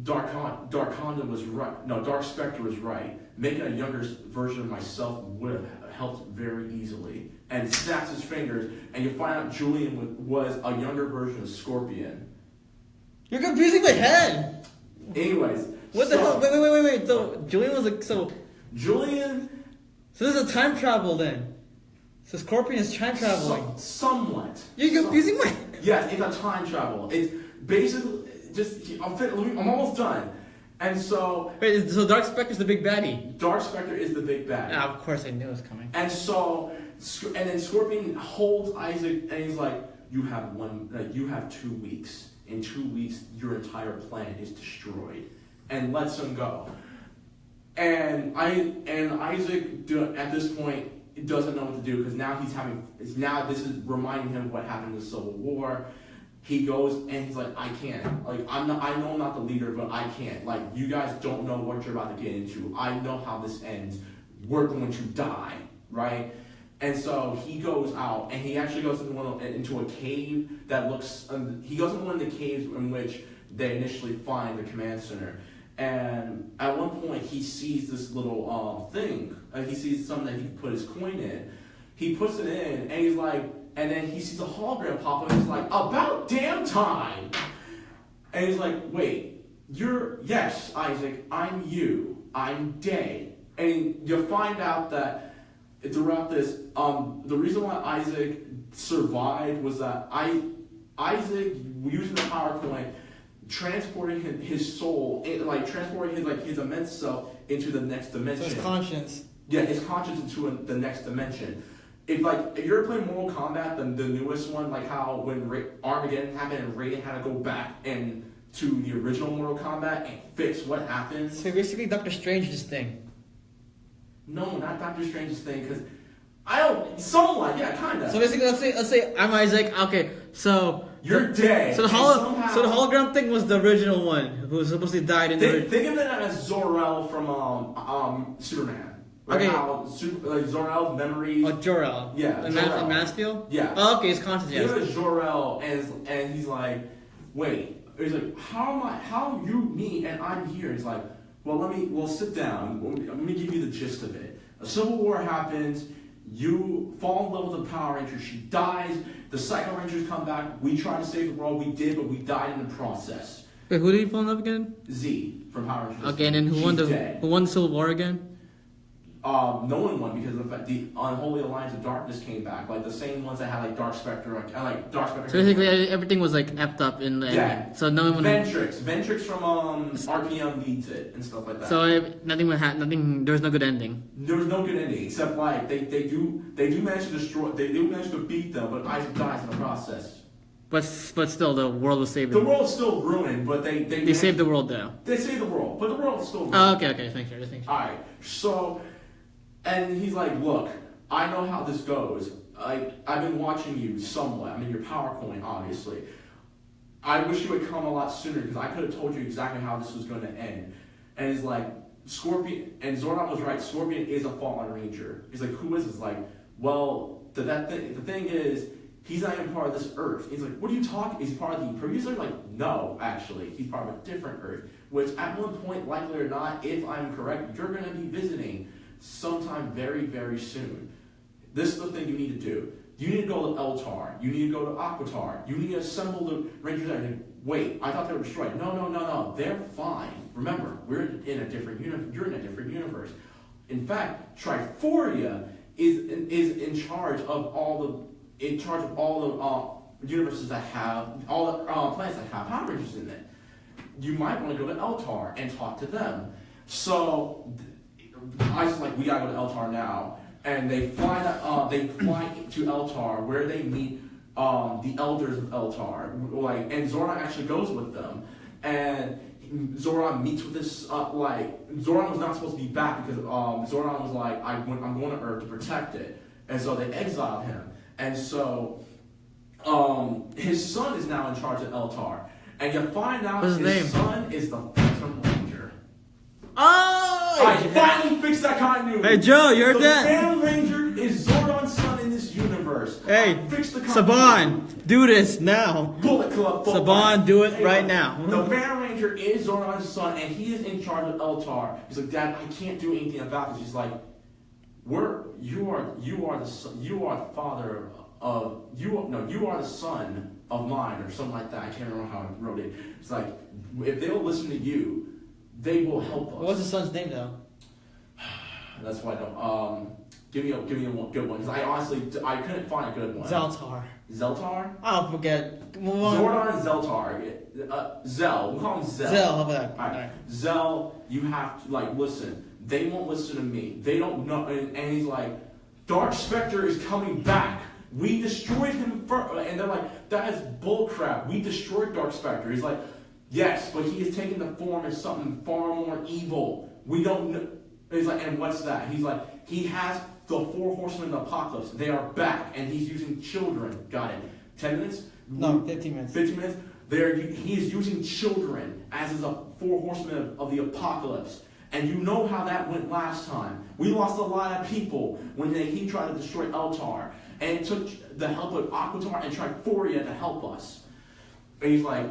Dark Honda was right. No, Dark Spectre was right. Making a younger version of myself would have helped very easily. And snaps his fingers, and you find out Julian was a younger version of Scorpion. You're confusing my head. Anyways. What the hell? Wait. So Julian was like, Julian. So this is a time travel then. So Scorpion is time traveling. Somewhat. You're confusing my. Yes, it's a time travel. It's basically I'm almost done. And so Wait, so Dark Spectre's the big baddie? Dark Spectre is the big bad. Yeah, of course I knew it was coming. And so, and then Scorpion holds Isaac, and he's like, "You have 2 weeks. In 2 weeks, your entire planet is destroyed," and lets him go. And Isaac at this point doesn't know what to do because now this is reminding him of what happened in the Civil War. He goes and he's like, I can't. Like, I know I'm not the leader, but I can't. Like, you guys don't know what you're about to get into. I know how this ends. We're going to die, right? And so he goes out and he actually goes into a cave that looks. He goes into one of the caves in which they initially find the command center. And at one point, he sees this little thing. He sees something that he can put his coin in. He puts it in, and he's like. And then he sees a hologram pop up and he's like, about damn time! And he's like, wait, yes, Isaac, I'm you. I'm Day. And you'll find out that throughout this, the reason why Isaac survived was that Isaac, using the power coin, transported his soul, transported his immense self into the next dimension. So his conscience. Yeah, his conscience into the next dimension. If you're playing Mortal Kombat, the newest one, like how when Armageddon happened and Raiden had to go back and to the original Mortal Kombat and fix what happened. So basically, Doctor Strange's thing. No, not Doctor Strange's thing, because somewhat, yeah, kind of. So basically, let's say I'm Isaac. Okay, so you're dead. So the hologram thing was the original one who was supposed to die in the. Think of it as Zor-El from Superman. Like okay. How Zor-El's memories. Oh, Jor-El. Yeah. In Man of Steel? Yeah. Oh, okay, his conscience. Yes. Think of Jor-El and he's like, wait. He's like, how you me and I'm here? He's like, we'll sit down. Let me give you the gist of it. A civil war happens. You fall in love with the Power Ranger. She dies. The Psycho Rangers come back. We try to save the world. We did, but we died in the process. Wait, who did he fall in love again? Z from Power Rangers. Okay, and then who won the Civil War again? No one won because of the fact the Unholy Alliance of Darkness came back, like the same ones that had like Dark Spectre, like Dark Spectre. So basically, everything was like epped up in the ending. So no one. Ventrix from RPM leads it and stuff like that. So nothing would happen. Nothing. There was no good ending. There was no good ending except like they do manage to destroy. They do manage to beat them, but Isaac dies in the process. But still, the world was saved. The world's still ruined, but they saved the world though. They saved the world, but the world's still ruined. Oh, okay, thanks. All right, so. And he's like, look, I know how this goes. I've been watching you somewhat. I mean, your power coin, obviously. I wish you would come a lot sooner because I could have told you exactly how this was going to end. And he's like, Scorpion, and Zordon was right. Scorpion is a fallen ranger. He's like, who is this? Like, well, the thing is, he's not even part of this Earth. He's like, what are you talking? He's part of the previous Earth? Like, no, actually, he's part of a different Earth. Which, at one point, likely or not, if I'm correct, you're going to be visiting sometime very, very soon. This is the thing you need to do. You need to go to Eltar. You need to go to Aquitar. You need to assemble the Rangers there. Wait, I thought they were destroyed. No. They're fine. Remember, we're in a different universe. You're in a different universe. In fact, Triforia is in charge of all the universes that have all the planets that have Power Rangers in it. You might want to go to Eltar and talk to them. So I was like, we gotta go to Eltar now, and they fly to Eltar where they meet the elders of Eltar, and Zordon actually goes with them, and Zordon meets with this Zordon was not supposed to be back because Zordon was like, I'm going to Earth to protect it, and so they exiled him, and so his son is now in charge of Eltar, and you find out his son is the Phantom Ranger. Oh! I finally fixed that continuity. Hey Joe, you're the dead. The Phantom Ranger is Zordon's son in this universe. Hey, Saban, do this now. Bullet Club. Saban, do it right now. The Phantom Ranger is Zordon's son, and he is in charge of Eltar. He's like, Dad, I can't do anything about this. He's like, you are the father of you are the son of mine, or something like that. I can't remember how I wrote it. It's like, if they'll listen to you, they will help us. What's his son's name though? That's why I don't. Give me a good one, because I honestly I couldn't find a good one. Zeltar. Zeltar? I'll forget. Move on. Zordon and Zeltar. Zell. We'll call him Zell. Zell, how about that? Alright. Zell, you have to, like, listen. They won't listen to me. They don't know. And he's like, Dark Spectre is coming back. We destroyed him first. And they're like, that is bullcrap. We destroyed Dark Spectre. He's like, yes, but he is taking the form of something far more evil. We don't know. He's like, and what's that? He's like, he has the 4 horsemen of the apocalypse. They are back, and he's using children. Got it. 10 minutes? No, 15 minutes. 15 minutes? He is using children as is a 4 horsemen of the apocalypse. And you know how that went last time. We lost a lot of people when he tried to destroy Eltar. And it took the help of Aquitar and Triforia to help us. And he's like,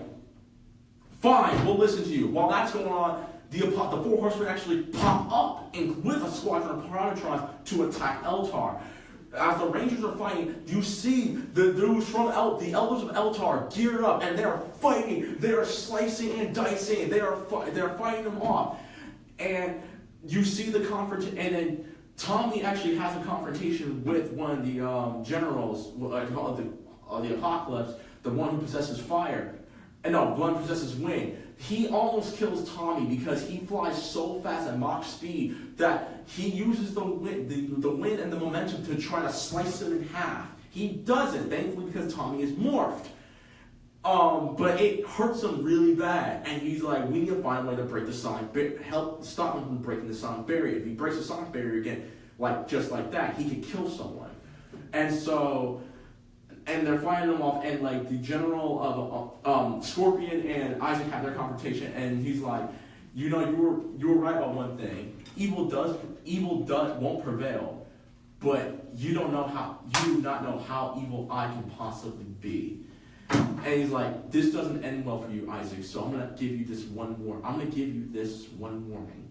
fine, we'll listen to you. While that's going on, the 4 horsemen actually pop up with a squadron of Piranatrons to attack Eltar. As the Rangers are fighting, you see the dudes from the Elders of Eltar geared up, and they are fighting. They are slicing and dicing. They are fighting them off. And you see the confrontation, and then Tommy actually has a confrontation with one of the generals of the Apocalypse, the one who possesses fire. And no, one who possesses wind. He almost kills Tommy because he flies so fast at Mach speed that he uses the wind and the momentum to try to slice him in half. He doesn't, thankfully, because Tommy is morphed. But it hurts him really bad, and he's like, we need to find a way to break the sonic barrier, help stop him from breaking the sonic barrier. If he breaks the sonic barrier again, just like that, he could kill someone. And so, and they're fighting him off, and like the general of Scorpion and Isaac have their confrontation, and he's like, you know, you were right about one thing. Evil won't prevail, but you do not know how evil I can possibly be. And he's like, this doesn't end well for you, Isaac, so I'm going to give you this one warning.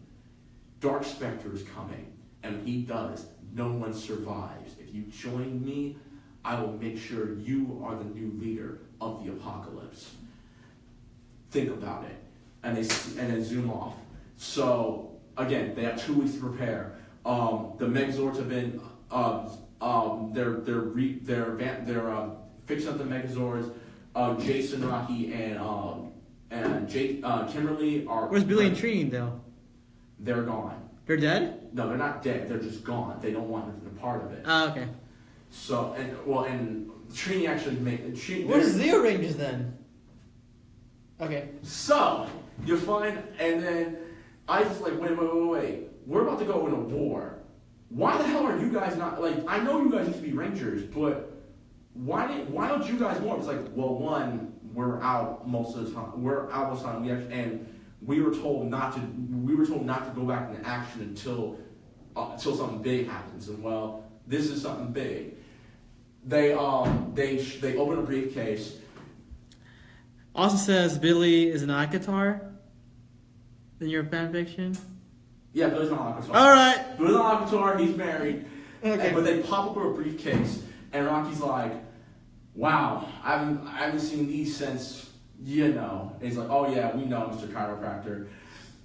Dark Spectre is coming, and when he does, no one survives. If you join me, I will make sure you are the new leader of the apocalypse. Think about it. And then zoom off. So, again, they have 2 weeks to prepare. The Megazords have been, they're fixing up the Megazords. Jason, Rocky, and Kimberly are. Where's Billy and Trini though? They're gone. They're dead? No, they're not dead. They're just gone. They don't want a part of it. Ah, okay. So and Trini actually What is Zeo Rangers then? Okay. So you find, and then I just like wait. We're about to go into war. Why the hell are you guys not like? I know you guys used to be Rangers, but. Why don't you guys more? It's like, well, one, we're out most of the time. We're out most of the time. And we were told not to go back into action until something big happens. And well, this is something big. They open a briefcase. Also says Billy is an Akatar in your fanfiction. Yeah, Billy's not Akatar. All right. Billy's not Akatar. He's married. Okay. But they pop up with a briefcase, and Rocky's like, wow, I haven't seen these since, you know. And he's like, oh yeah, we know, Mr. Chiropractor.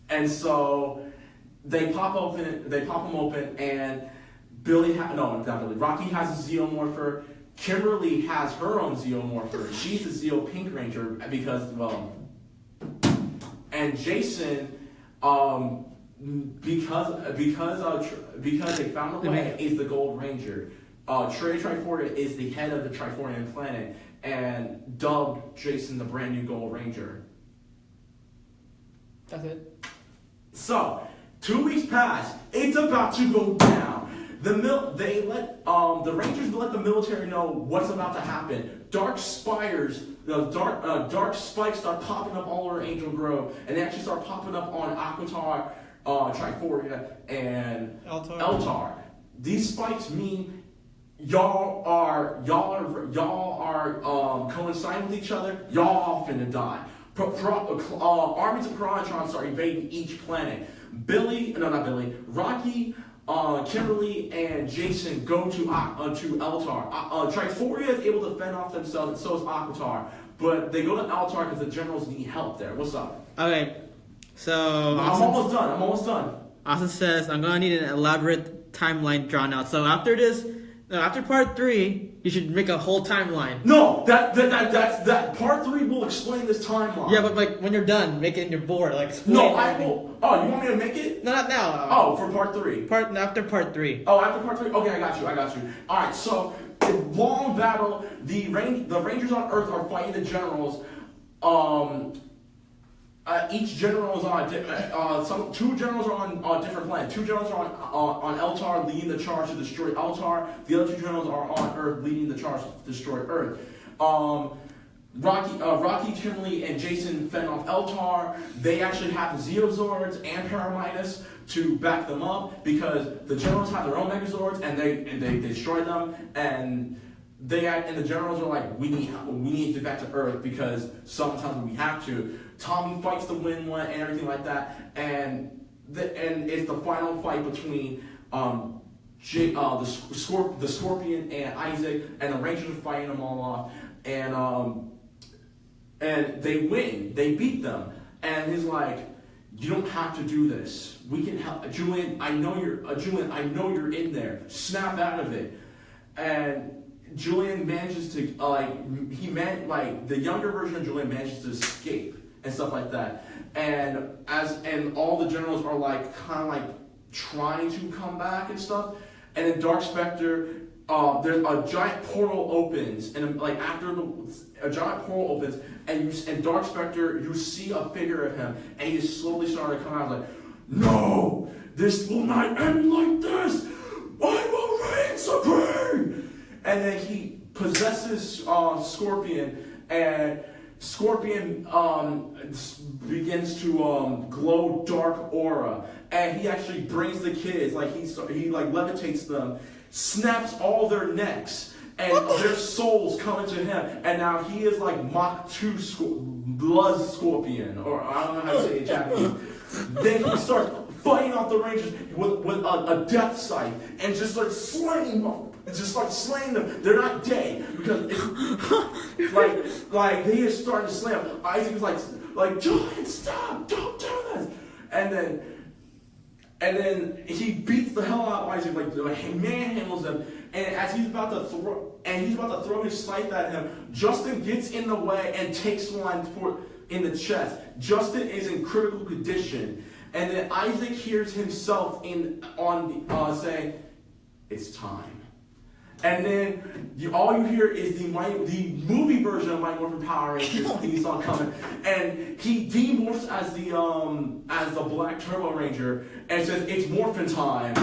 And so they pop them open, and Rocky has a Xeomorpher. Kimberly has her own Xeomorpher. She's a Zeo Pink Ranger because, well, and Jason, because they found a way, is the Gold Ranger. Triforia is the head of the Triforian planet and dubbed Jason the brand new Gold Ranger. That's it. So, 2 weeks pass. It's about to go down. The Rangers let the military know what's about to happen. Dark spikes start popping up all over Angel Grove, and they actually start popping up on Aquitar, Triforia, and Eltar. These spikes mean y'all are coinciding with each other. Y'all finna die. Armies of Piranatrons start invading each planet. Rocky, Kimberly, and Jason go to Eltar. Triforia is able to fend off themselves, and so is Aquitar. But they go to Eltar because the generals need help there. What's up? Okay, so I'm almost done. Austin says, I'm gonna need an elaborate timeline drawn out. So after this, after part 3, you should make a whole timeline. No, that part 3 will explain this timeline. Yeah, but like when you're done, make it in your board. Like explain no, I everything. will. Oh, you want me to make it? No, not now. Oh, for part 3. After part 3. Oh, after part 3? Okay, I got you. All right, so long battle. The Rangers on Earth are fighting the generals. Each general is on two generals are on different planets. 2 generals are on Eltar, leading the charge to destroy Eltar. The other 2 generals are on Earth, leading the charge to destroy Earth. Rocky Kimberly and Jason fend off Eltar. They actually have the Zeozords and Paramidas to back them up because the generals have their own Megazords and they destroy them and the generals are like, we need to get back to Earth because sometimes we have to. Tommy fights to win one and everything like that, and it's the final fight between the Scorpion and Isaac, and the Rangers are fighting them all off, and they win. They beat them, and he's like, you don't have to do this. We can help, Julian. I know you're in there. Snap out of it, and Julian manages to the younger version of Julian manages to escape and stuff like that. And all the generals are like kind of like trying to come back and stuff. And then Dark Spectre, there's a giant portal opens, and like after a giant portal opens, and Dark Spectre, you see a figure of him, and he is slowly starting to come out. Like, no, this will not end like this. I will reign supreme. And then he possesses Scorpion, and Scorpion begins to glow dark aura, and he actually brings the kids, like he levitates them, snaps all their necks, and their souls come into him, and now he is like Mach 2 Blood Scorpion, or I don't know how to say it in Japanese. Then he starts fighting off the Rangers with a death scythe, and just starts slaying them. They're not dead because it's like he is starting to slay them. Isaac is like Julian, stop! Don't do this! And then he beats the hell out of Isaac, like manhandles him. And as he's about to throw his scythe at him, Justin gets in the way and takes one in the chest. Justin is in critical condition, and then Isaac hears himself saying, "It's time." And then all you hear is the movie version of Mighty Morphin Power Rangers theme song coming, and he demorphs as the Black Turbo Ranger and says it's Morphin time,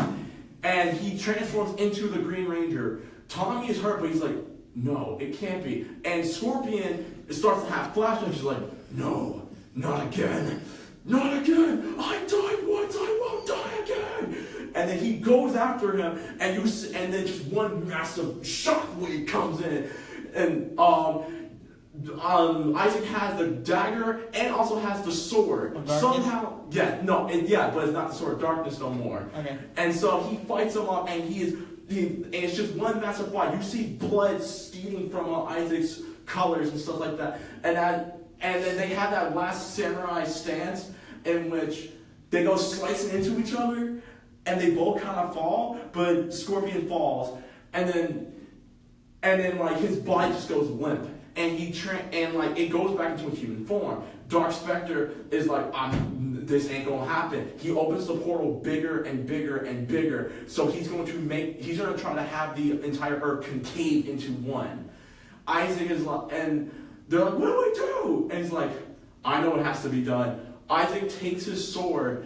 and he transforms into the Green Ranger. Tommy is hurt, but he's like, no, it can't be. And Scorpion starts to have flashbacks. He's like, no, not again, not again. I died once, I won't die again. And then he goes after him, and then just one massive shockwave comes in, and Isaac has the dagger and also has the sword. Somehow, but it's not the Sword of Darkness no more. Okay. And so he fights him up, and it's just one massive fight. You see blood steaming from Isaac's colors and stuff like that, and then they have that last samurai stance in which they go slicing into each other. And they both kind of fall, but Scorpion falls, and then like his body just goes limp, and it goes back into a human form. Dark Spectre is like, this ain't gonna happen. He opens the portal bigger and bigger and bigger, so he's gonna try to have the entire Earth concave into one. Isaac is like, and they're like, what do we do? And he's like, I know what has to be done. Isaac takes his sword,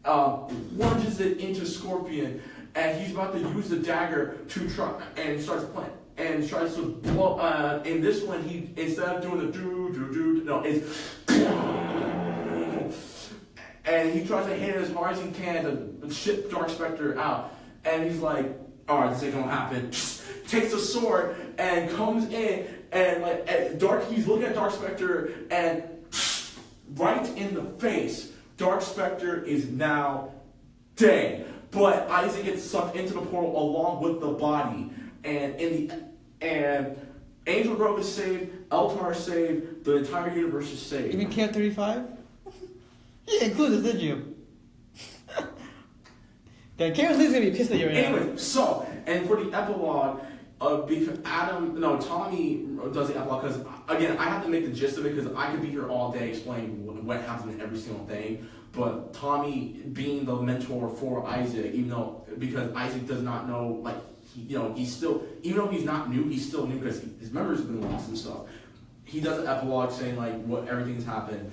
plunges it into Scorpion, and he's about to use the dagger to try and tries to blow. In this one, he instead of doing the and he tries to hit it as hard as he can to ship Dark Spectre out. And he's like, all right, this ain't gonna happen. Takes the sword and comes in, and he's looking at Dark Spectre, and right in the face. Dark Spectre is now dead, but Isaac gets sucked into the portal along with the body, and Angel Grove is saved, Eltar is saved, the entire universe is saved. You mean KF-35? You didn't include this, did you? Okay, Karen Lee's gonna be pissed at you right now. Anyway, so, and for the epilogue, because Tommy does the epilogue, because, again, I have to make the gist of it, because I could be here all day explaining what happens in every single thing, but Tommy being the mentor for Isaac, because Isaac does not know, like, he's still, even though he's not new, he's still new, because his memories have been lost and stuff. He does an epilogue saying, like, what everything's happened.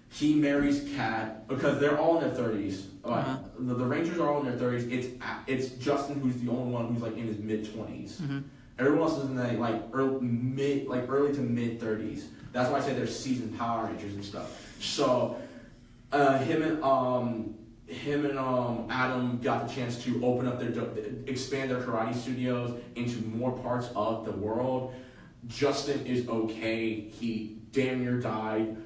He marries Kat, because they're all in their 30s. The Rangers are all in their 30s. It's Justin who's the only one who's like in his mid-20s. Mm-hmm. Everyone else is in the early to mid-30s. That's why I say they're seasoned Power Rangers and stuff. So him and Adam got the chance to open up expand their karate studios into more parts of the world. Justin is okay. He damn near died.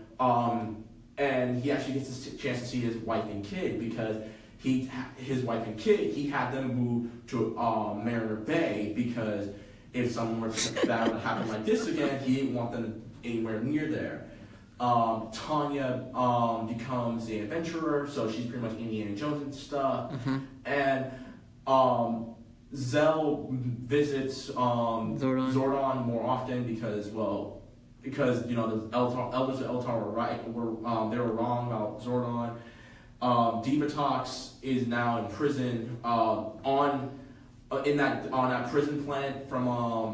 And he actually gets a chance to see his wife and kid, because his wife and kid, he had them move to Mariner Bay, because if something were that would happen like this again, he didn't want them anywhere near there. Tanya becomes the adventurer, so she's pretty much Indiana Jones and stuff. Mm-hmm. And Zell visits Zordon more often, because the elders of Eltar were right. They were wrong about Zordon. Divatox is now in prison on that prison planet from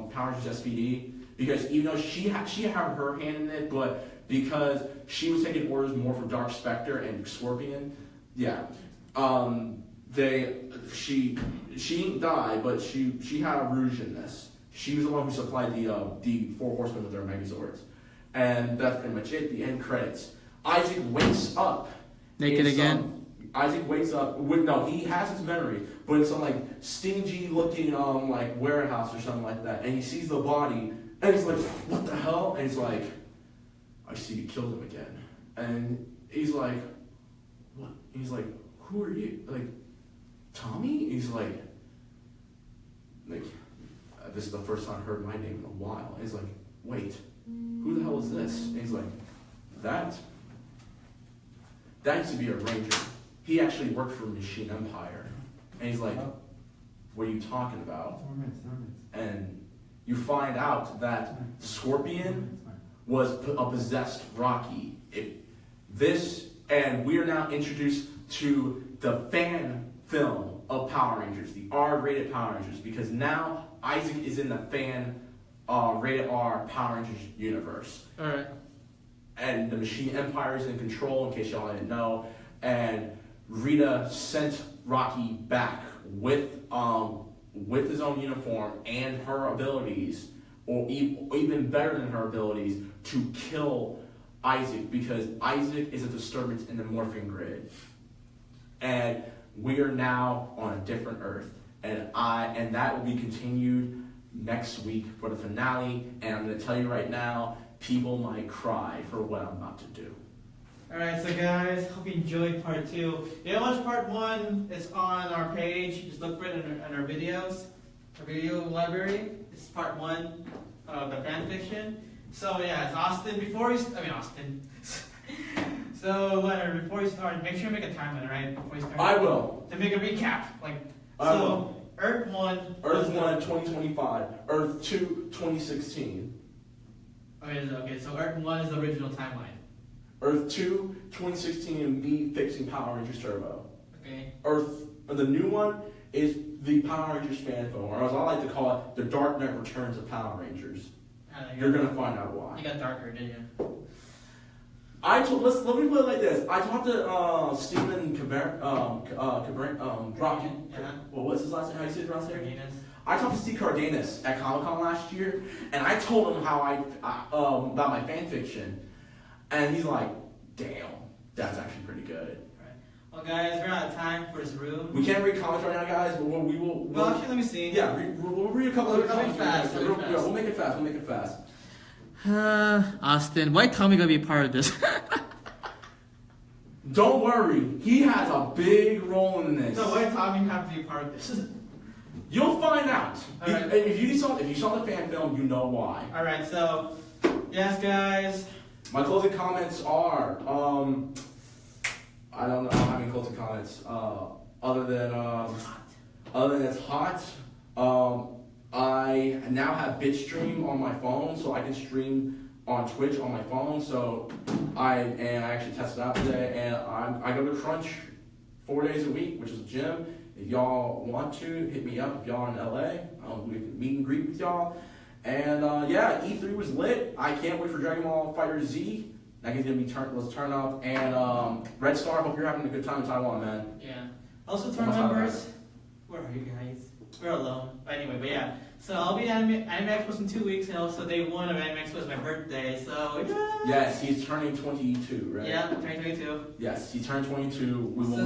Power Rangers SPD, because even though she had her hand in it, but because she was taking orders more from Dark Spectre and Scorpion, she didn't die, but she had a rouge in this. She was the one who supplied the Four Horsemen with their Megazords. And that's pretty much it, the end credits. Isaac wakes up. Naked again? Isaac wakes up, he has his memory, but it's some like stingy looking like warehouse or something like that. And he sees the body, and he's like, what the hell? And he's like, I see you killed him again. And he's like, what? He's like, who are you? Like, Tommy? He's like, this is the first time I heard my name in a while. He's like, wait, who the hell is this? And he's like, that used to be a Ranger. He actually worked for Machine Empire. And he's like, what are you talking about? And you find out that Scorpion was a possessed Rocky. And we are now introduced to the fan film of Power Rangers, the R-rated Power Rangers, because now Isaac is in the fan rated R Power Rangers universe. Alright. And the Machine Empire is in control, in case y'all didn't know. And Rita sent Rocky back with his own uniform and her abilities, or even better than her abilities, to kill Isaac, because Isaac is a disturbance in the morphing grid. And we are now on a different Earth. And that will be continued next week for the finale. And I'm going to tell you right now, people might cry for what I'm about to do. Alright, so guys, hope you enjoyed part 2. If you didn't watch part 1, it's on our page. Just look for it in our videos, our video library. This is part 1 of the fan fiction. So yeah, it's Austin. So Leonard, before you start, make sure you make a timeline, right? Before you start. I will. To make a recap, I will. Earth 1. Earth 1, 2025. Earth 2, 2016. Okay, so Earth 1 is the original timeline. Earth 2, 2016, and me fixing Power Rangers Turbo. Okay. The new one is the Power Rangers fan film, or as I like to call it, the Dark Knight Returns of Power Rangers. You're gonna find out why. You got darker, didn't you? Let me put it like this. I talked to Stephen Brock. Well, what's his last name? How do you say his last name? Cardenas. I talked to Steve Cardenas at Comic-Con last year, and I told him how about my fan fiction, and he's like, "Damn, that's actually pretty good." Right. Well, guys, we're out of time for this room. We can't read comments right now, guys, but we will. Well, actually, let me see. Yeah, we'll read a couple of comments. We'll make it fast. We'll make it fast. Austin, why Tommy gonna be a part of this? Don't worry, he has a big role in this. No, why Tommy have to be a part of this? You'll find out. Right. If you saw the fan film, you know why. All right, so yes, guys. My closing comments are I don't have any closing comments. other than it's hot, I now have Bitstream on my phone, so I can stream on Twitch on my phone. So I actually tested out today, and I go to Crunch 4 days a week, which is a gym. If y'all want to, hit me up. If y'all are in LA, we can meet and greet with y'all. And yeah, E3 was lit. I can't wait for Dragon Ball Fighter Z. That game's gonna be let's turn up. And Red Star, hope you're having a good time in Taiwan, man. Yeah. Also, tour members, where are you guys? We're alone. Anyway, but yeah. So I'll be at Anime Expo in 2 weeks, and also day one of Anime Expo is my birthday. So yeah. Yes, he's turning 22, right? Yeah, 2022. Yes, he turned 22. We will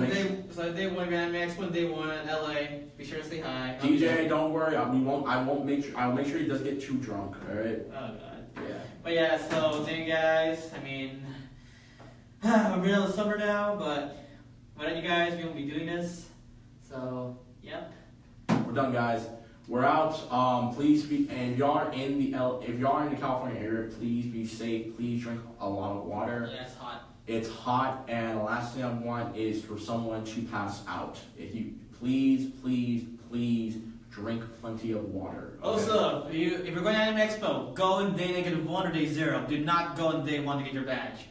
So day one of Anime Expo, day one in LA. Be sure to say hi. DJ, don't worry. I'll make sure he doesn't get too drunk. All right. Oh god. Yeah. But yeah, so thank you guys. I mean, we're middle of the summer now, but without you guys, we won't be doing this. So, yep. We're done, guys. We're out. Please be, and if y'all are in the California area, please be safe. Please drink a lot of water. Yeah, it's hot. It's hot, and the last thing I want is for someone to pass out. If you please drink plenty of water. Okay? Also, if you're going to Anime Expo, go on day -1 or day 0. Do not go on day 1 to get your badge.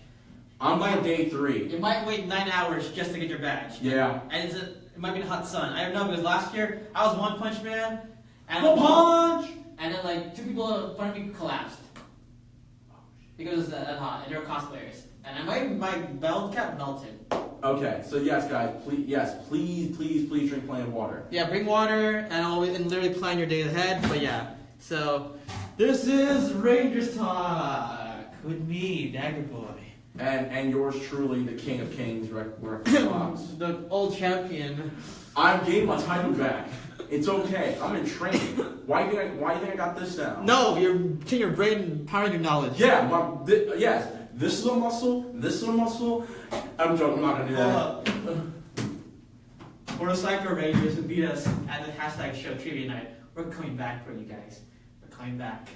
I'm going day 3. You might wait 9 hours just to get your badge. Yeah. And it might be in the hot sun. I don't know, because last year I was One Punch Man. And And then like 2 people in front of me collapsed because it's that hot, and they're cosplayers. And my belt cap melted. Okay, so yes, guys, please drink plenty of water. Yeah, bring water and literally plan your day ahead. But yeah, so this is Rangers Talk with me, Dagger Boy, and yours truly, the King of Kings, Rex Fox. the old champion. I'm getting my title back. It's okay. I'm in training. Why do you think I got this down? No, you're taking your brain and powering your knowledge. Yeah, yes. This is a muscle. This is a muscle. I'm joking. I'm not gonna do that. For the Psycho Rangers who beat us at the #show trivia night, we're coming back for you guys. We're coming back.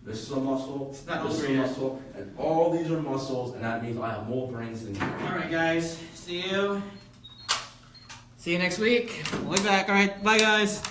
This is a muscle. It's not this is over a yet. muscle, and all these are muscles, and that means I have more brains than you. All right, guys. See you. See you next week. We'll be back. All right. Bye, guys.